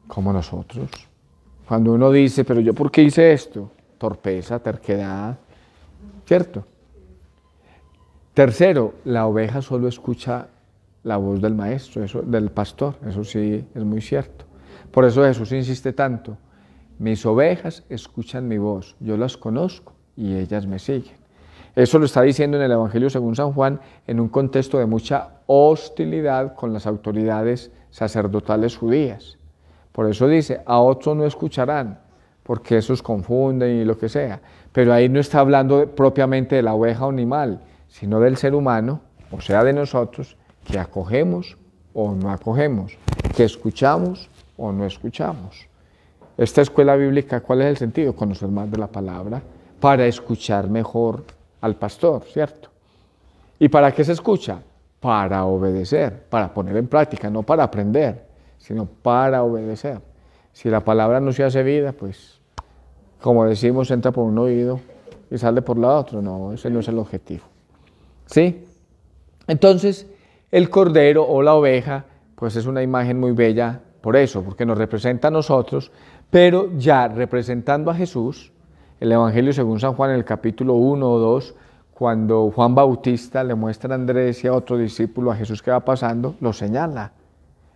como nosotros. Cuando uno dice, pero yo ¿por qué hice esto? Torpeza, terquedad, ¿cierto? Tercero, la oveja solo escucha la voz del maestro, del pastor, eso sí es muy cierto. Por eso Jesús insiste tanto, mis ovejas escuchan mi voz, yo las conozco y ellas me siguen. Eso lo está diciendo en el Evangelio según San Juan en un contexto de mucha hostilidad con las autoridades sacerdotales judías, Por eso dice, a otros no escucharán, porque esos confunden y lo que sea. Pero ahí no está hablando propiamente de la oveja o animal, sino del ser humano, o sea, de nosotros, que acogemos o no acogemos, que escuchamos o no escuchamos. Esta escuela bíblica, ¿cuál es el sentido? Conocer más de la palabra para escuchar mejor al pastor, ¿cierto? ¿Y para qué se escucha? Para obedecer, para poner en práctica, no para aprender, sino para obedecer. Si la palabra no se hace vida, pues, como decimos, entra por un oído y sale por la otra. No, ese no es el objetivo. ¿Sí? Entonces, el cordero o la oveja, pues es una imagen muy bella por eso, porque nos representa a nosotros, pero ya representando a Jesús, el Evangelio según San Juan en el capítulo 1 o 2, cuando Juan Bautista le muestra a Andrés y a otro discípulo a Jesús que va pasando, lo señala.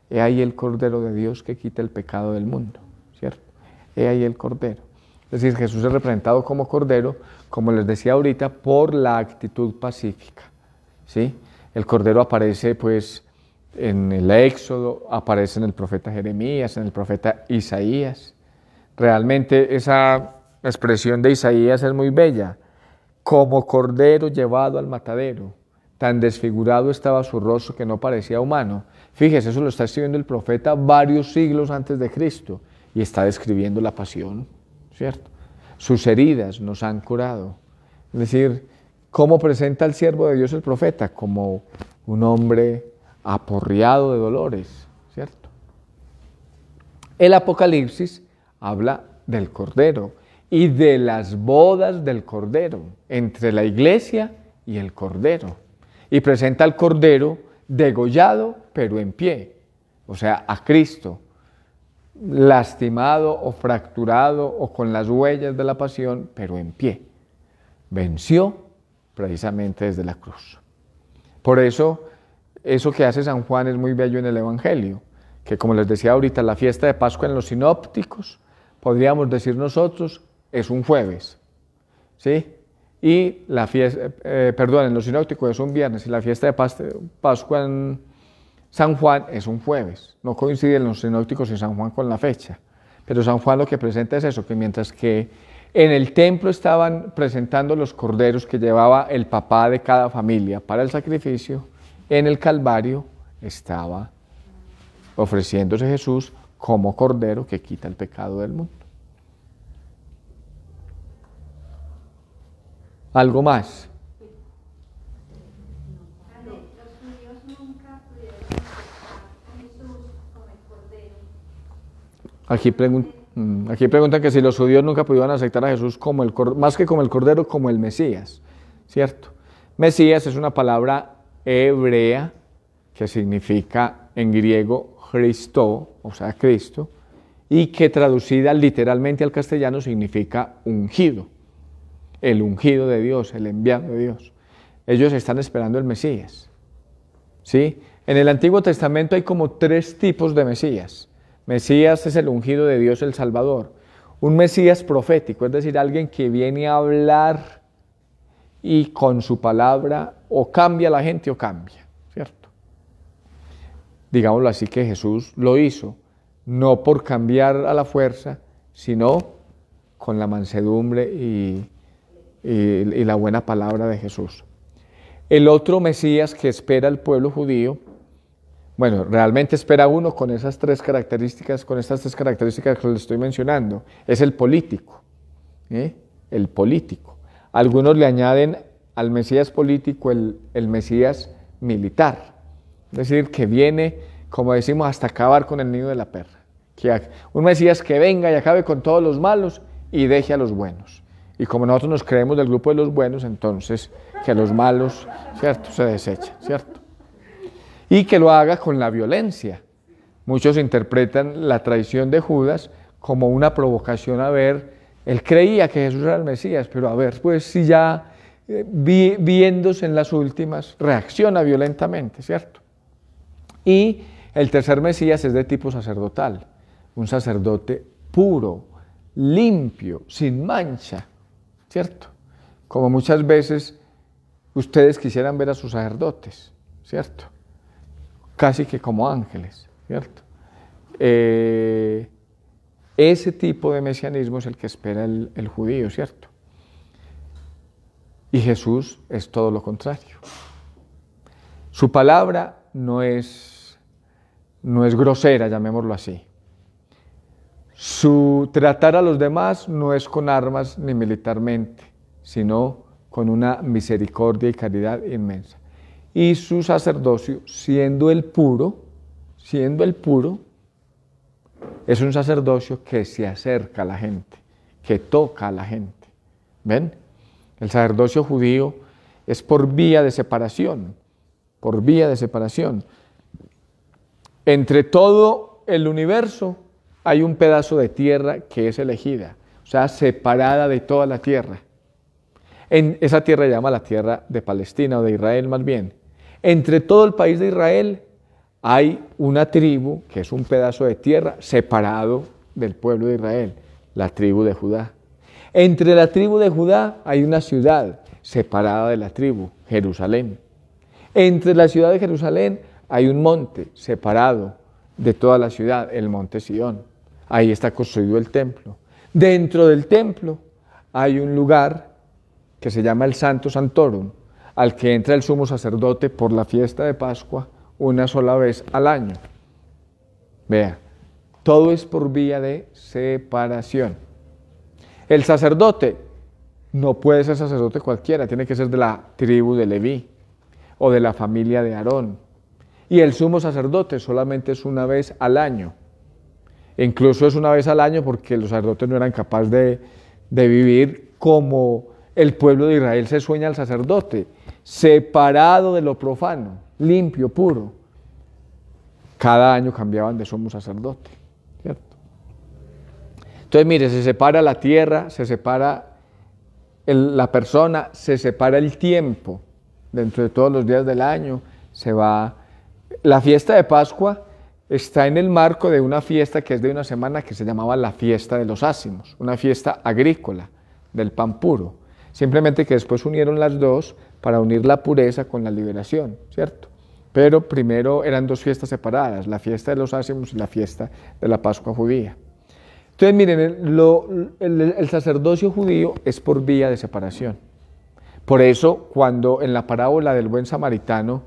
He ahí el Cordero de Dios que quita el pecado del mundo, ¿cierto? He ahí el Cordero. Es decir, Jesús es representado como Cordero, como les decía ahorita, por la actitud pacífica, ¿sí? El Cordero aparece pues en el Éxodo, aparece en el profeta Jeremías, en el profeta Isaías. Realmente esa expresión de Isaías es muy bella. Como cordero llevado al matadero, tan desfigurado estaba su rostro que no parecía humano. Fíjese, eso lo está escribiendo el profeta varios siglos antes de Cristo y está describiendo la pasión, ¿cierto? Sus heridas nos han curado. Es decir, ¿cómo presenta el siervo de Dios el profeta? Como un hombre aporreado de dolores, ¿cierto? El Apocalipsis habla del Cordero y de las bodas del Cordero, entre la iglesia y el Cordero. Y presenta al Cordero degollado, pero en pie, o sea, a Cristo, lastimado o fracturado o con las huellas de la pasión, pero en pie. Venció precisamente desde la cruz. Por eso que hace San Juan es muy bello en el Evangelio, que como les decía ahorita, la fiesta de Pascua en los sinópticos, podríamos decir nosotros, es un jueves, ¿sí? Y la fiesta, en los sinópticos es un viernes y la fiesta de Pascua en San Juan es un jueves. No coinciden los sinópticos y San Juan con la fecha, pero San Juan lo que presenta es eso, que mientras que en el templo estaban presentando los corderos que llevaba el papá de cada familia para el sacrificio, en el Calvario estaba ofreciéndose Jesús como cordero que quita el pecado del mundo. ¿Algo más? Los judíos nunca pudieron aceptar a Jesús como el Cordero. Aquí preguntan que si los judíos nunca pudieron aceptar a Jesús como el Cordero, más que como el Cordero, como el Mesías, ¿cierto? Mesías es una palabra hebrea que significa en griego Christo, o sea, Cristo, y que traducida literalmente al castellano significa ungido. El ungido de Dios, el enviado de Dios. Ellos están esperando el Mesías, ¿sí? En el Antiguo Testamento hay como 3 tipos de Mesías. Mesías es el ungido de Dios, el Salvador. Un Mesías profético, es decir, alguien que viene a hablar y con su palabra o cambia a la gente o cambia, ¿cierto? Digámoslo así, que Jesús lo hizo, no por cambiar a la fuerza, sino con la mansedumbre y la buena palabra de Jesús. El otro Mesías que espera el pueblo judío, bueno, realmente espera uno con estas 3 características, que les estoy mencionando, es el político, el político. Algunos le añaden al Mesías político el Mesías militar, es decir, que viene, como decimos, hasta acabar con el nido de la perra, un Mesías que venga y acabe con todos los malos y deje a los buenos. Y como nosotros nos creemos del grupo de los buenos, entonces que los malos, ¿cierto?, se desechen, ¿cierto? Y que lo haga con la violencia. Muchos interpretan la traición de Judas como una provocación a ver, él creía que Jesús era el Mesías, pero a ver, pues si ya viéndose en las últimas, reacciona violentamente, ¿cierto? Y el tercer Mesías es de tipo sacerdotal, un sacerdote puro, limpio, sin mancha, ¿cierto? Como muchas veces ustedes quisieran ver a sus sacerdotes, ¿cierto? Casi que como ángeles, ¿cierto? Ese tipo de mesianismo es el que espera el judío, ¿cierto? Y Jesús es todo lo contrario. Su palabra no es grosera, llamémoslo así. Su tratar a los demás no es con armas ni militarmente, sino con una misericordia y caridad inmensa. Y su sacerdocio, siendo el puro, es un sacerdocio que se acerca a la gente, que toca a la gente. ¿Ven? El sacerdocio judío es por vía de separación, Entre todo el universo hay un pedazo de tierra que es elegida, o sea, separada de toda la tierra. En esa tierra se llama la tierra de Palestina o de Israel más bien. Entre todo el país de Israel hay una tribu que es un pedazo de tierra separado del pueblo de Israel, la tribu de Judá. Entre la tribu de Judá hay una ciudad separada de la tribu, Jerusalén. Entre la ciudad de Jerusalén hay un monte separado de toda la ciudad, el monte Sión. Ahí está construido el templo. Dentro del templo hay un lugar que se llama el Santo Santorum, al que entra el sumo sacerdote por la fiesta de Pascua una sola vez al año. Vea, todo es por vía de separación. El sacerdote no puede ser sacerdote cualquiera, tiene que ser de la tribu de Leví o de la familia de Aarón. Y el sumo sacerdote solamente es una vez al año. Incluso es una vez al año porque los sacerdotes no eran capaces de vivir como el pueblo de Israel se sueña al sacerdote, separado de lo profano, limpio, puro. Cada año cambiaban de sumo sacerdote, ¿cierto? Entonces, mire, se separa la tierra, se separa la persona, se separa el tiempo. Dentro de todos los días del año se va. La fiesta de Pascua está en el marco de una fiesta que es de una semana que se llamaba la fiesta de los ácimos, una fiesta agrícola del pan puro. Simplemente que después unieron las dos para unir la pureza con la liberación, ¿cierto? Pero primero eran dos fiestas separadas, la fiesta de los ácimos y la fiesta de la Pascua judía. Entonces, miren, el sacerdocio judío es por vía de separación. Por eso, cuando en la parábola del buen samaritano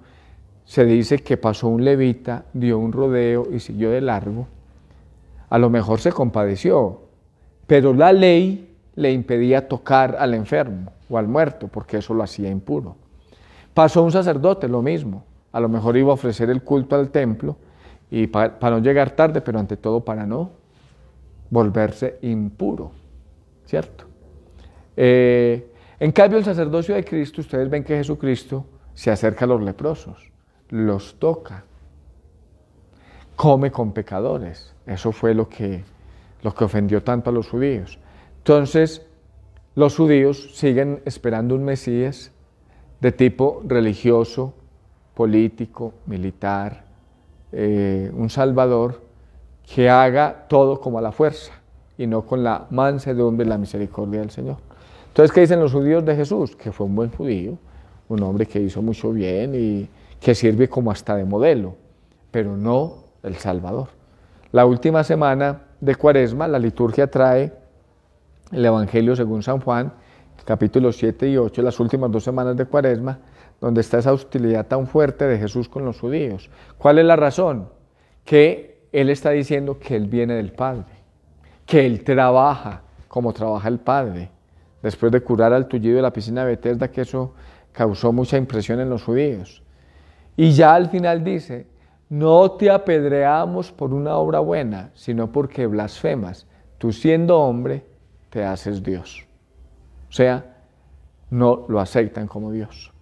se dice que pasó un levita, dio un rodeo y siguió de largo, a lo mejor se compadeció, pero la ley le impedía tocar al enfermo o al muerto, porque eso lo hacía impuro. Pasó un sacerdote, lo mismo, a lo mejor iba a ofrecer el culto al templo, y para no llegar tarde, pero ante todo para no volverse impuro, ¿cierto? En cambio, el sacerdocio de Cristo, ustedes ven que Jesucristo se acerca a los leprosos, los toca, come con pecadores. Eso fue lo que ofendió tanto a los judíos. Entonces, los judíos siguen esperando un Mesías de tipo religioso, político, militar, un Salvador que haga todo como a la fuerza y no con la mansedumbre y la misericordia del Señor. Entonces, ¿qué dicen los judíos de Jesús? Que fue un buen judío, un hombre que hizo mucho bien y que sirve como hasta de modelo, pero no el Salvador. La última semana de Cuaresma, la liturgia trae el Evangelio según San Juan, capítulos 7 y 8, las últimas 2 semanas de Cuaresma, donde está esa hostilidad tan fuerte de Jesús con los judíos. ¿Cuál es la razón? Que Él está diciendo que Él viene del Padre, que Él trabaja como trabaja el Padre. Después de curar al tullido de la piscina de Betesda, que eso causó mucha impresión en los judíos. Y ya al final dice, no te apedreamos por una obra buena, sino porque blasfemas. Tú siendo hombre, te haces Dios. O sea, no lo aceptan como Dios.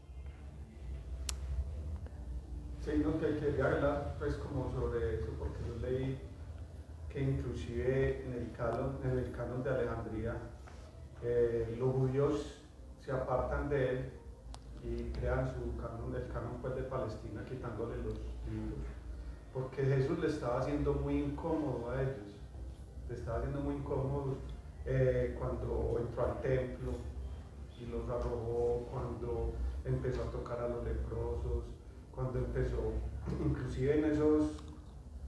Sí, no, que quería hablar pues como sobre eso, porque yo leí que inclusive en el canon de Alejandría, los judíos se apartan de él y crean su canon, el canon pues de Palestina, quitándole los libros, porque Jesús le estaba haciendo muy incómodo a ellos, le estaba haciendo muy incómodo cuando entró al templo y los arrojó, cuando empezó a tocar a los leprosos, cuando empezó, inclusive en esos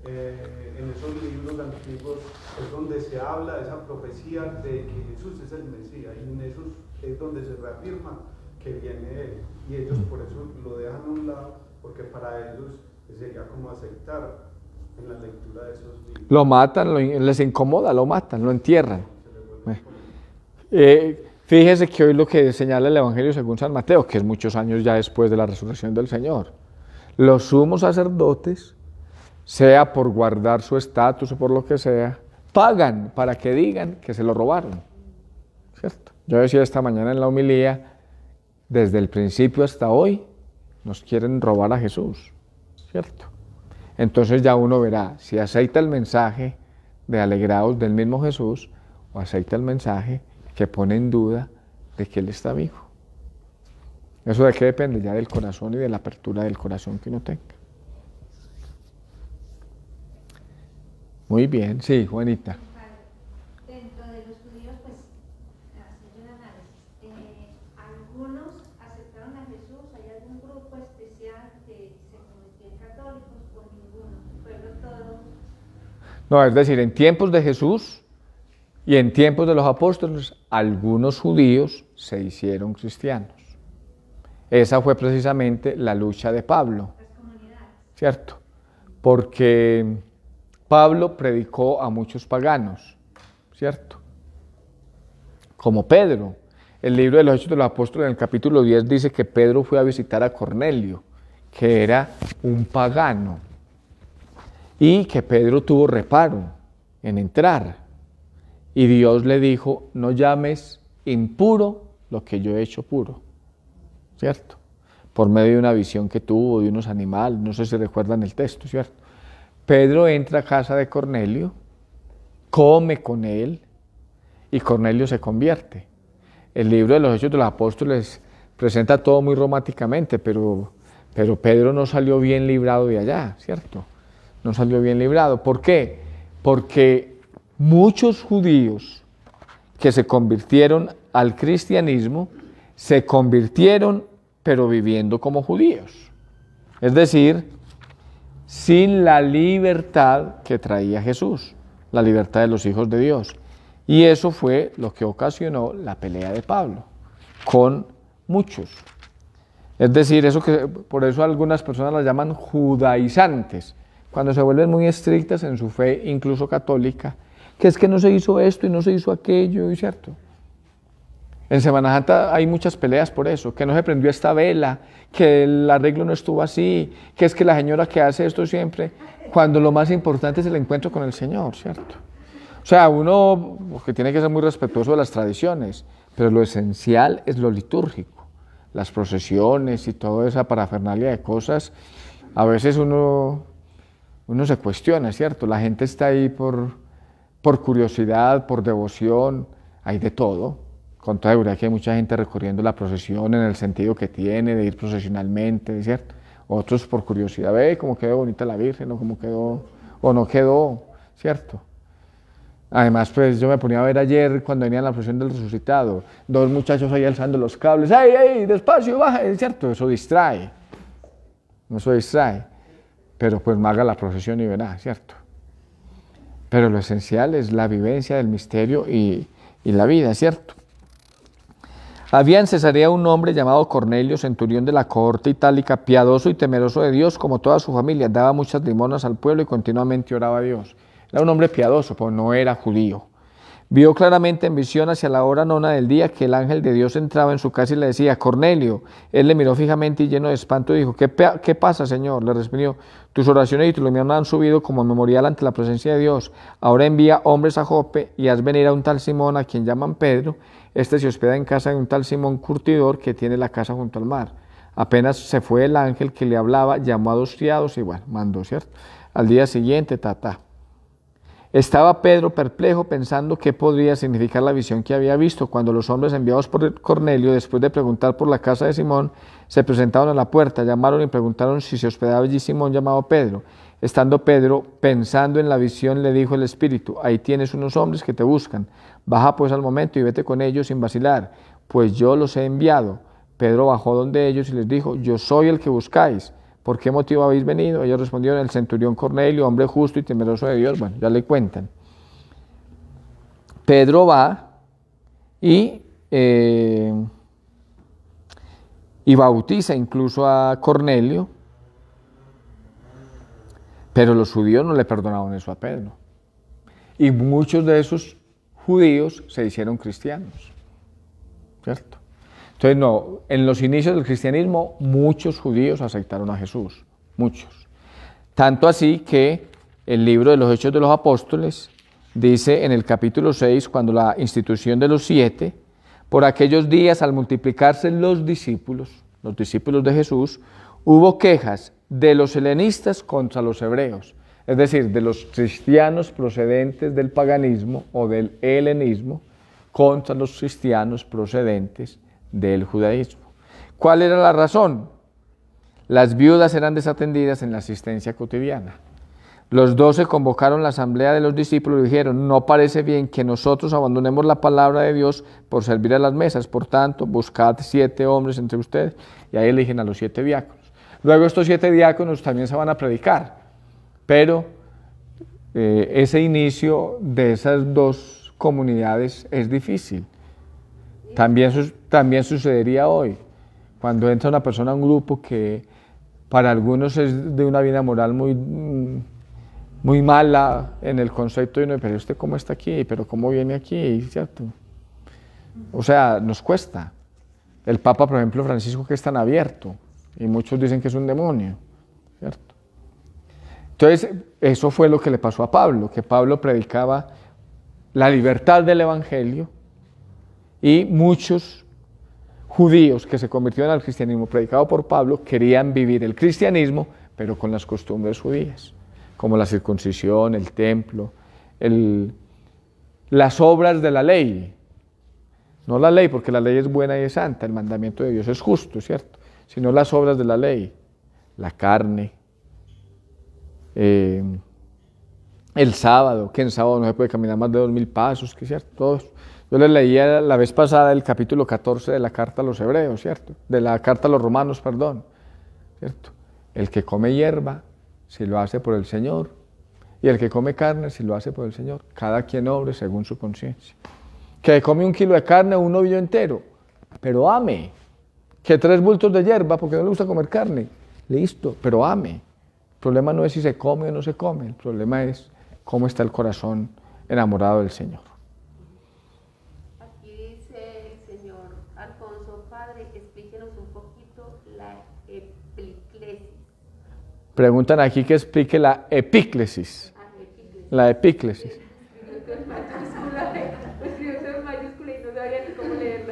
en esos libros antiguos es donde se habla de esa profecía de que Jesús es el Mesías, y en esos es donde se reafirma que viene Él, y ellos por eso lo dejan a un lado, porque para ellos sería como aceptar en la lectura de esos libros. Lo matan, les incomoda, lo matan, lo entierran. Fíjese que hoy lo que señala el Evangelio según San Mateo, que es muchos años ya después de la resurrección del Señor, los sumos sacerdotes, sea por guardar su estatus o por lo que sea, pagan para que digan que se lo robaron, ¿cierto? Yo decía esta mañana en la homilía, desde el principio hasta hoy, nos quieren robar a Jesús, ¿cierto? Entonces ya uno verá si aceita el mensaje de alegraos del mismo Jesús o aceita el mensaje que pone en duda de que Él está vivo. Eso de qué depende ya del corazón y de la apertura del corazón que uno tenga. Muy bien, sí, Juanita. Dentro de los judíos, pues, haciendo un análisis, algunos aceptaron a Jesús, ¿hay algún grupo especial que se convirtió en católicos o ninguno? ¿Fueron todos? No, es decir, en tiempos de Jesús y en tiempos de los apóstoles, algunos judíos se hicieron cristianos. Esa fue precisamente la lucha de Pablo, ¿cierto? Porque Pablo predicó a muchos paganos, ¿cierto? Como Pedro. El libro de los Hechos de los Apóstoles, en el capítulo 10, dice que Pedro fue a visitar a Cornelio, que era un pagano, y que Pedro tuvo reparo en entrar. Y Dios le dijo, no llames impuro lo que yo he hecho puro, ¿cierto? Por medio de una visión que tuvo de unos animales, no sé si recuerdan el texto, ¿cierto? Pedro entra a casa de Cornelio, come con él y Cornelio se convierte. El libro de los Hechos de los Apóstoles presenta todo muy románticamente, pero Pedro no salió bien librado de allá, ¿cierto? No salió bien librado. ¿Por qué? Porque muchos judíos que se convirtieron al cristianismo, se convirtieron pero viviendo como judíos. Es decir, sin la libertad que traía Jesús, la libertad de los hijos de Dios. Y eso fue lo que ocasionó la pelea de Pablo con muchos. Es decir, por eso algunas personas las llaman judaizantes, cuando se vuelven muy estrictas en su fe, incluso católica, que es que no se hizo esto y no se hizo aquello, ¿cierto? En Semana Santa hay muchas peleas por eso, que no se prendió esta vela, que el arreglo no estuvo así, que es que la señora que hace esto siempre, cuando lo más importante es el encuentro con el Señor, ¿cierto? O sea, uno que tiene que ser muy respetuoso de las tradiciones, pero lo esencial es lo litúrgico, las procesiones y toda esa parafernalia de cosas. A veces uno se cuestiona, ¿cierto? La gente está ahí por curiosidad, por devoción, hay de todo. Con toda seguridad que hay mucha gente recorriendo la procesión en el sentido que tiene, de ir procesionalmente, ¿cierto? Otros por curiosidad, ve cómo quedó bonita la Virgen, o cómo quedó, o no quedó, ¿cierto? Además, pues yo me ponía a ver ayer cuando venía la procesión del resucitado, dos muchachos ahí alzando los cables, ¡ay, ay, despacio, baja! ¿Cierto? Eso distrae, pero pues haga la procesión y verá, ¿cierto? Pero lo esencial es la vivencia del misterio y la vida, ¿cierto? Había en Cesarea un hombre llamado Cornelio, centurión de la cohorte itálica, piadoso y temeroso de Dios, como toda su familia, daba muchas limonas al pueblo y continuamente oraba a Dios. Era un hombre piadoso, pero no era judío. Vio claramente en visión hacia la hora 9 del día que el ángel de Dios entraba en su casa y le decía, Cornelio. Él le miró fijamente y lleno de espanto dijo, ¿qué pasa, Señor? Le respondió, tus oraciones y tu iluminación han subido como memorial ante la presencia de Dios. Ahora envía hombres a Jope y haz venir a un tal Simón a quien llaman Pedro. Este se hospeda en casa de un tal Simón curtidor que tiene la casa junto al mar. Apenas se fue el ángel que le hablaba, llamó a 2 criados y bueno, mandó, ¿cierto? Al día siguiente, Estaba Pedro perplejo pensando qué podría significar la visión que había visto cuando los hombres enviados por Cornelio, después de preguntar por la casa de Simón, se presentaron a la puerta, llamaron y preguntaron si se hospedaba allí Simón llamado Pedro. Estando Pedro pensando en la visión, le dijo el Espíritu, ahí tienes unos hombres que te buscan, baja pues al momento y vete con ellos sin vacilar, pues yo los he enviado. Pedro bajó donde ellos y les dijo, yo soy el que buscáis. ¿por qué motivo habéis venido? Ellos respondieron, el centurión Cornelio, hombre justo y temeroso de Dios. Bueno, ya le cuentan. Pedro va y bautiza incluso a Cornelio, pero los judíos no le perdonaban eso a Pedro. Y muchos de esos judíos se hicieron cristianos, ¿cierto? Entonces, no, en los inicios del cristianismo, muchos judíos aceptaron a Jesús, muchos. Tanto así que el libro de los Hechos de los Apóstoles dice en el capítulo 6, cuando la institución de los 7, por aquellos días, al multiplicarse los discípulos de Jesús, hubo quejas de los helenistas contra los hebreos, es decir, de los cristianos procedentes del paganismo o del helenismo contra los cristianos procedentes del judaísmo. ¿Cuál era la razón? Las viudas eran desatendidas en la asistencia cotidiana. Los 12 convocaron la asamblea de los discípulos y dijeron, no parece bien que nosotros abandonemos la palabra de Dios por servir a las mesas, por tanto, buscad 7 hombres entre ustedes, y ahí eligen a los 7 diáconos. Luego estos 7 diáconos también se van a predicar, pero ese inicio de esas 2 comunidades es difícil. También sucedería hoy, cuando entra una persona a un grupo que para algunos es de una vida moral muy mala en el concepto de uno, pero usted cómo está aquí, pero cómo viene aquí, ¿cierto? O sea, nos cuesta. El Papa, por ejemplo, Francisco, que es tan abierto, y muchos dicen que es un demonio, ¿cierto? Entonces, eso fue lo que le pasó a Pablo, que Pablo predicaba la libertad del Evangelio, y muchos judíos que se convirtieron al cristianismo predicado por Pablo querían vivir el cristianismo, pero con las costumbres judías, como la circuncisión, el templo, las obras de la ley. No la ley, porque la ley es buena y es santa, el mandamiento de Dios es justo, ¿cierto? Sino las obras de la ley, la carne, el sábado, que en sábado no se puede caminar más de 2000 pasos, que cierto, todo eso. Yo les leía la vez pasada el capítulo 14 de la carta a los hebreos, ¿cierto? De la carta a los romanos, perdón, ¿cierto? El que come hierba, si lo hace por el Señor, y el que come carne, si lo hace por el Señor. Cada quien obre según su conciencia. Que come 1 kilo de carne o un novillo entero, pero ame. Que 3 bultos de hierba, porque no le gusta comer carne, listo, pero ame. El problema no es si se come o no se come, el problema es cómo está el corazón enamorado del Señor. Preguntan aquí que explique la epíclesis. La epíclesis.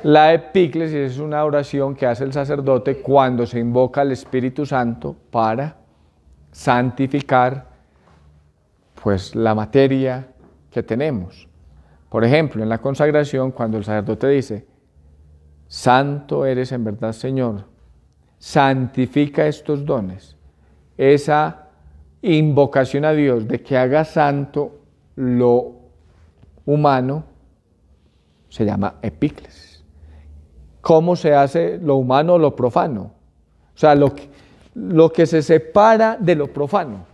La epíclesis es una oración que hace el sacerdote cuando se invoca al Espíritu Santo para santificar pues la materia que tenemos. Por ejemplo, en la consagración, cuando el sacerdote dice, santo eres en verdad, Señor, santifica estos dones. Esa invocación a Dios de que haga santo lo humano se llama epíclesis. ¿Cómo se hace lo humano o lo profano? O sea, lo que se separa de lo profano.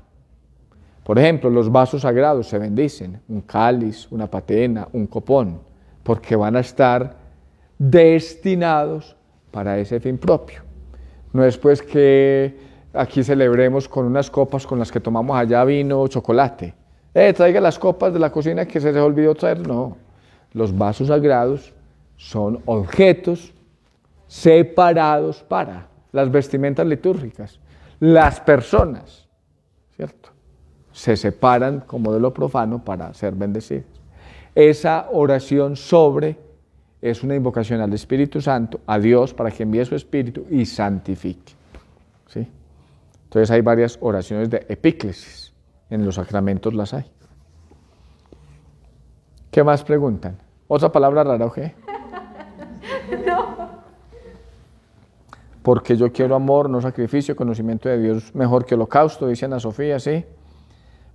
Por ejemplo, los vasos sagrados se bendicen, un cáliz, una patena, un copón, porque van a estar destinados para ese fin propio. No es pues que aquí celebremos con unas copas con las que tomamos allá vino o chocolate. Traiga las copas de la cocina que se les olvidó traer. No, los vasos sagrados son objetos separados para las vestimentas litúrgicas. Las personas, ¿cierto?, se separan como de lo profano para ser bendecidas. Esa oración es una invocación al Espíritu Santo, a Dios, para que envíe su Espíritu y santifique, ¿sí? Entonces hay varias oraciones de epíclesis, en los sacramentos las hay. ¿Qué más preguntan? ¿Otra palabra rara o qué? No. Porque yo quiero amor, no sacrificio, conocimiento de Dios mejor que holocausto, dice Ana Sofía, ¿sí?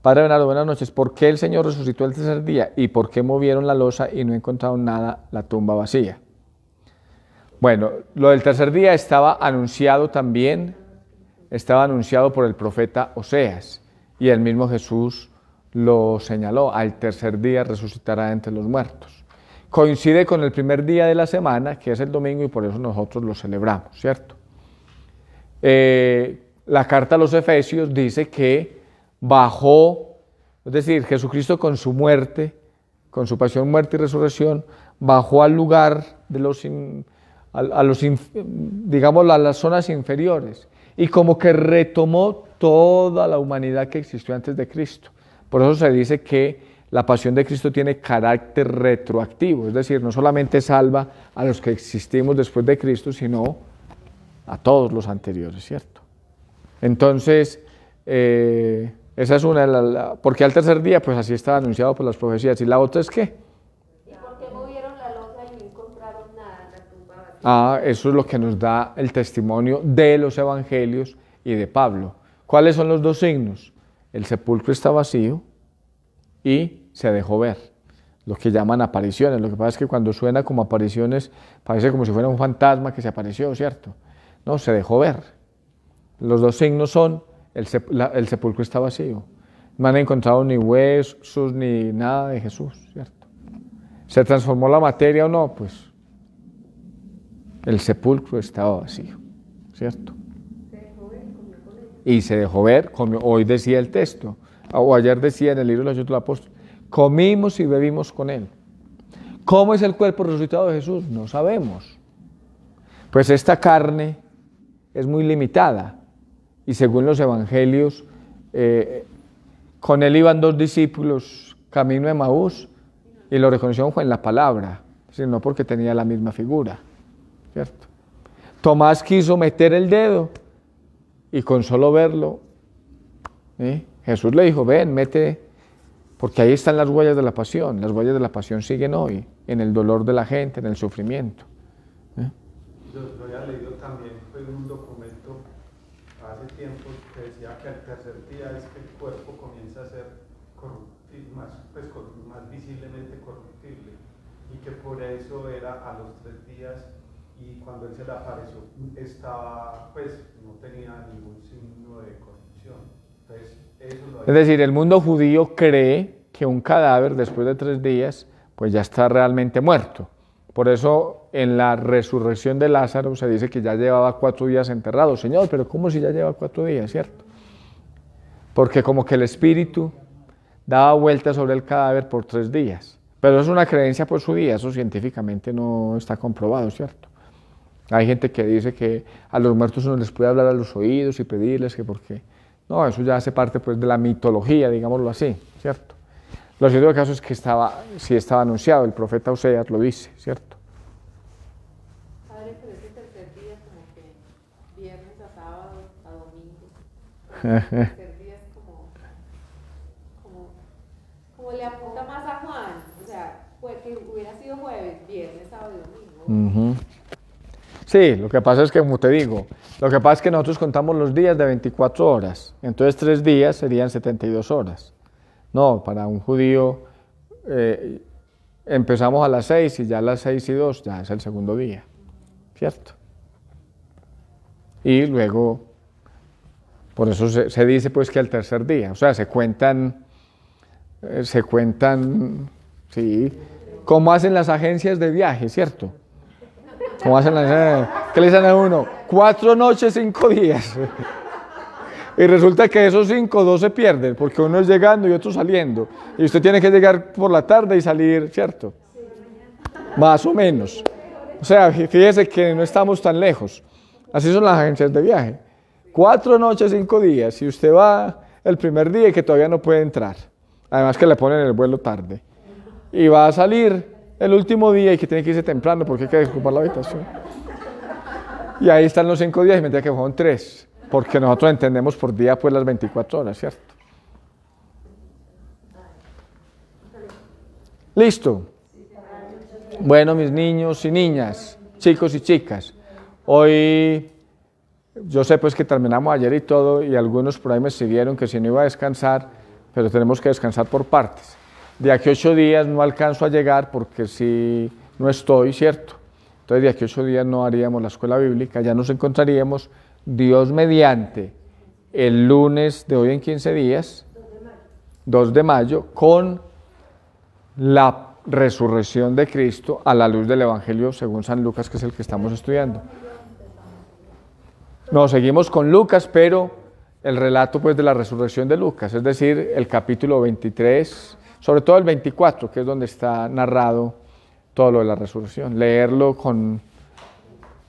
Padre Bernardo, buenas noches. ¿Por qué el Señor resucitó el tercer día? ¿Y por qué movieron la losa y no encontraron nada, la tumba vacía? Bueno, lo del tercer día estaba anunciado también estaba anunciado por el profeta Oseas, y el mismo Jesús lo señaló: al tercer día resucitará entre los muertos. Coincide con el primer día de la semana, que es el domingo, y por eso nosotros lo celebramos, ¿cierto? La carta a los Efesios dice que bajó, es decir, Jesucristo con su muerte, con su pasión, muerte y resurrección, bajó al lugar de digamos, a las zonas inferiores, y como que retomó toda la humanidad que existió antes de Cristo. Por eso se dice que la pasión de Cristo tiene carácter retroactivo, es decir, no solamente salva a los que existimos después de Cristo, sino a todos los anteriores, ¿cierto? Entonces, esa es una, porque al tercer día, pues así estaba anunciado por las profecías. ¿Y la otra es qué? ¿Y por qué movieron la losa y no encontraron nada en la tumba vacía? Eso es lo que nos da el testimonio de los evangelios y de Pablo. ¿Cuáles son los dos signos? El sepulcro está vacío y se dejó ver. Lo que llaman apariciones. Lo que pasa es que cuando suena como apariciones, parece como si fuera un fantasma que se apareció, ¿cierto? No, se dejó ver. Los dos signos son: el sepulcro está vacío. No han encontrado ni huesos ni nada de Jesús, ¿cierto? ¿Se transformó la materia o no? Pues el sepulcro estaba vacío, ¿cierto? Y se dejó ver, hoy decía el texto, o ayer decía en el libro de los Hechos de los Apóstoles: comimos y bebimos con él. ¿Cómo es el cuerpo resucitado de Jesús? No sabemos. Pues esta carne es muy limitada, y según los evangelios, con él iban dos discípulos camino de Emaús, y lo reconocieron en la palabra, sino porque tenía la misma figura, ¿cierto? Tomás quiso meter el dedo, y con solo verlo, Jesús le dijo: ven, mete, porque ahí están las huellas de la pasión. Las huellas de la pasión siguen hoy, en el dolor de la gente, en el sufrimiento. Yo había leído también un documento hace tiempo que decía que al tercer día es que el cuerpo comienza a ser corruptible, más visiblemente corruptible, y que por eso era a los 3 días, y cuando él se le apareció estaba, no tenía ningún signo de corrupción. Entonces, es decir, el mundo judío cree que un cadáver después de 3 días pues ya está realmente muerto. Por eso en la resurrección de Lázaro se dice que ya llevaba 4 días enterrado. Señor, pero ¿cómo si ya lleva 4 días, cierto? Porque como que el espíritu daba vueltas sobre el cadáver por 3 días. Pero es una creencia por judía, eso científicamente no está comprobado, ¿cierto? Hay gente que dice que a los muertos uno les puede hablar a los oídos y pedirles que por qué. No, eso ya hace parte pues de la mitología, digámoslo así, ¿cierto? Lo cierto del caso es que sí estaba anunciado, el profeta Oseas lo dice, ¿cierto? Padre, pero ese tercer día como que viernes a sábado a domingo. El tercer día es como le apunta más a Juan. O sea, pues que hubiera sido jueves, viernes, sábado y domingo. Sí, lo que pasa es que, como te digo, lo que pasa es que nosotros contamos los días de 24 horas, entonces 3 días serían 72 horas. No, para un judío empezamos a las 6 y ya a las 6 y 2 ya es el segundo día, ¿cierto? Y luego, por eso se dice pues que al tercer día, o sea, se cuentan, sí, como hacen las agencias de viaje, ¿cierto? Como hacen ¿qué le dicen a uno? 4 noches, 5 días. Y resulta que esos 5, 2 se pierden, porque uno es llegando y otro saliendo. Y usted tiene que llegar por la tarde y salir, ¿cierto? Más o menos. O sea, fíjese que no estamos tan lejos. Así son las agencias de viaje. 4 noches, 5 días. Y usted va el primer día y que todavía no puede entrar. Además que le ponen el vuelo tarde. Y va a salir el último día y que tiene que irse temprano porque hay que desocupar la habitación. Y ahí están los 5 días y me dice que fueron 3. Porque nosotros entendemos por día pues las 24 horas, ¿cierto? ¿Listo? Bueno, mis niños y niñas, chicos y chicas, hoy yo sé pues que terminamos ayer y todo, y algunos por ahí me escribieron que si no iba a descansar, pero tenemos que descansar por partes. De aquí a 8 días no alcanzo a llegar porque si no estoy, ¿cierto? Entonces de aquí a 8 días no haríamos la escuela bíblica, ya nos encontraríamos Dios mediante el lunes de hoy en 15 días, 2 de mayo, con la resurrección de Cristo a la luz del Evangelio según San Lucas, que es el que estamos estudiando. No, seguimos con Lucas, pero el relato pues de la resurrección de Lucas, es decir, el capítulo 23, sobre todo el 24, que es donde está narrado todo lo de la resurrección. Leerlo con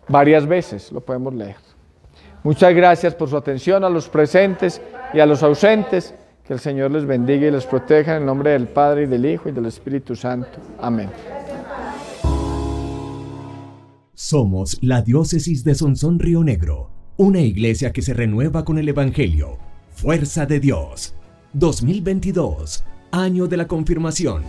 varias veces, lo podemos leer. Muchas gracias por su atención a los presentes y a los ausentes. Que el Señor les bendiga y les proteja en el nombre del Padre, y del Hijo, y del Espíritu Santo. Amén. Somos la Diócesis de Sonsón Río Negro, una iglesia que se renueva con el Evangelio. Fuerza de Dios. 2022, año de la confirmación.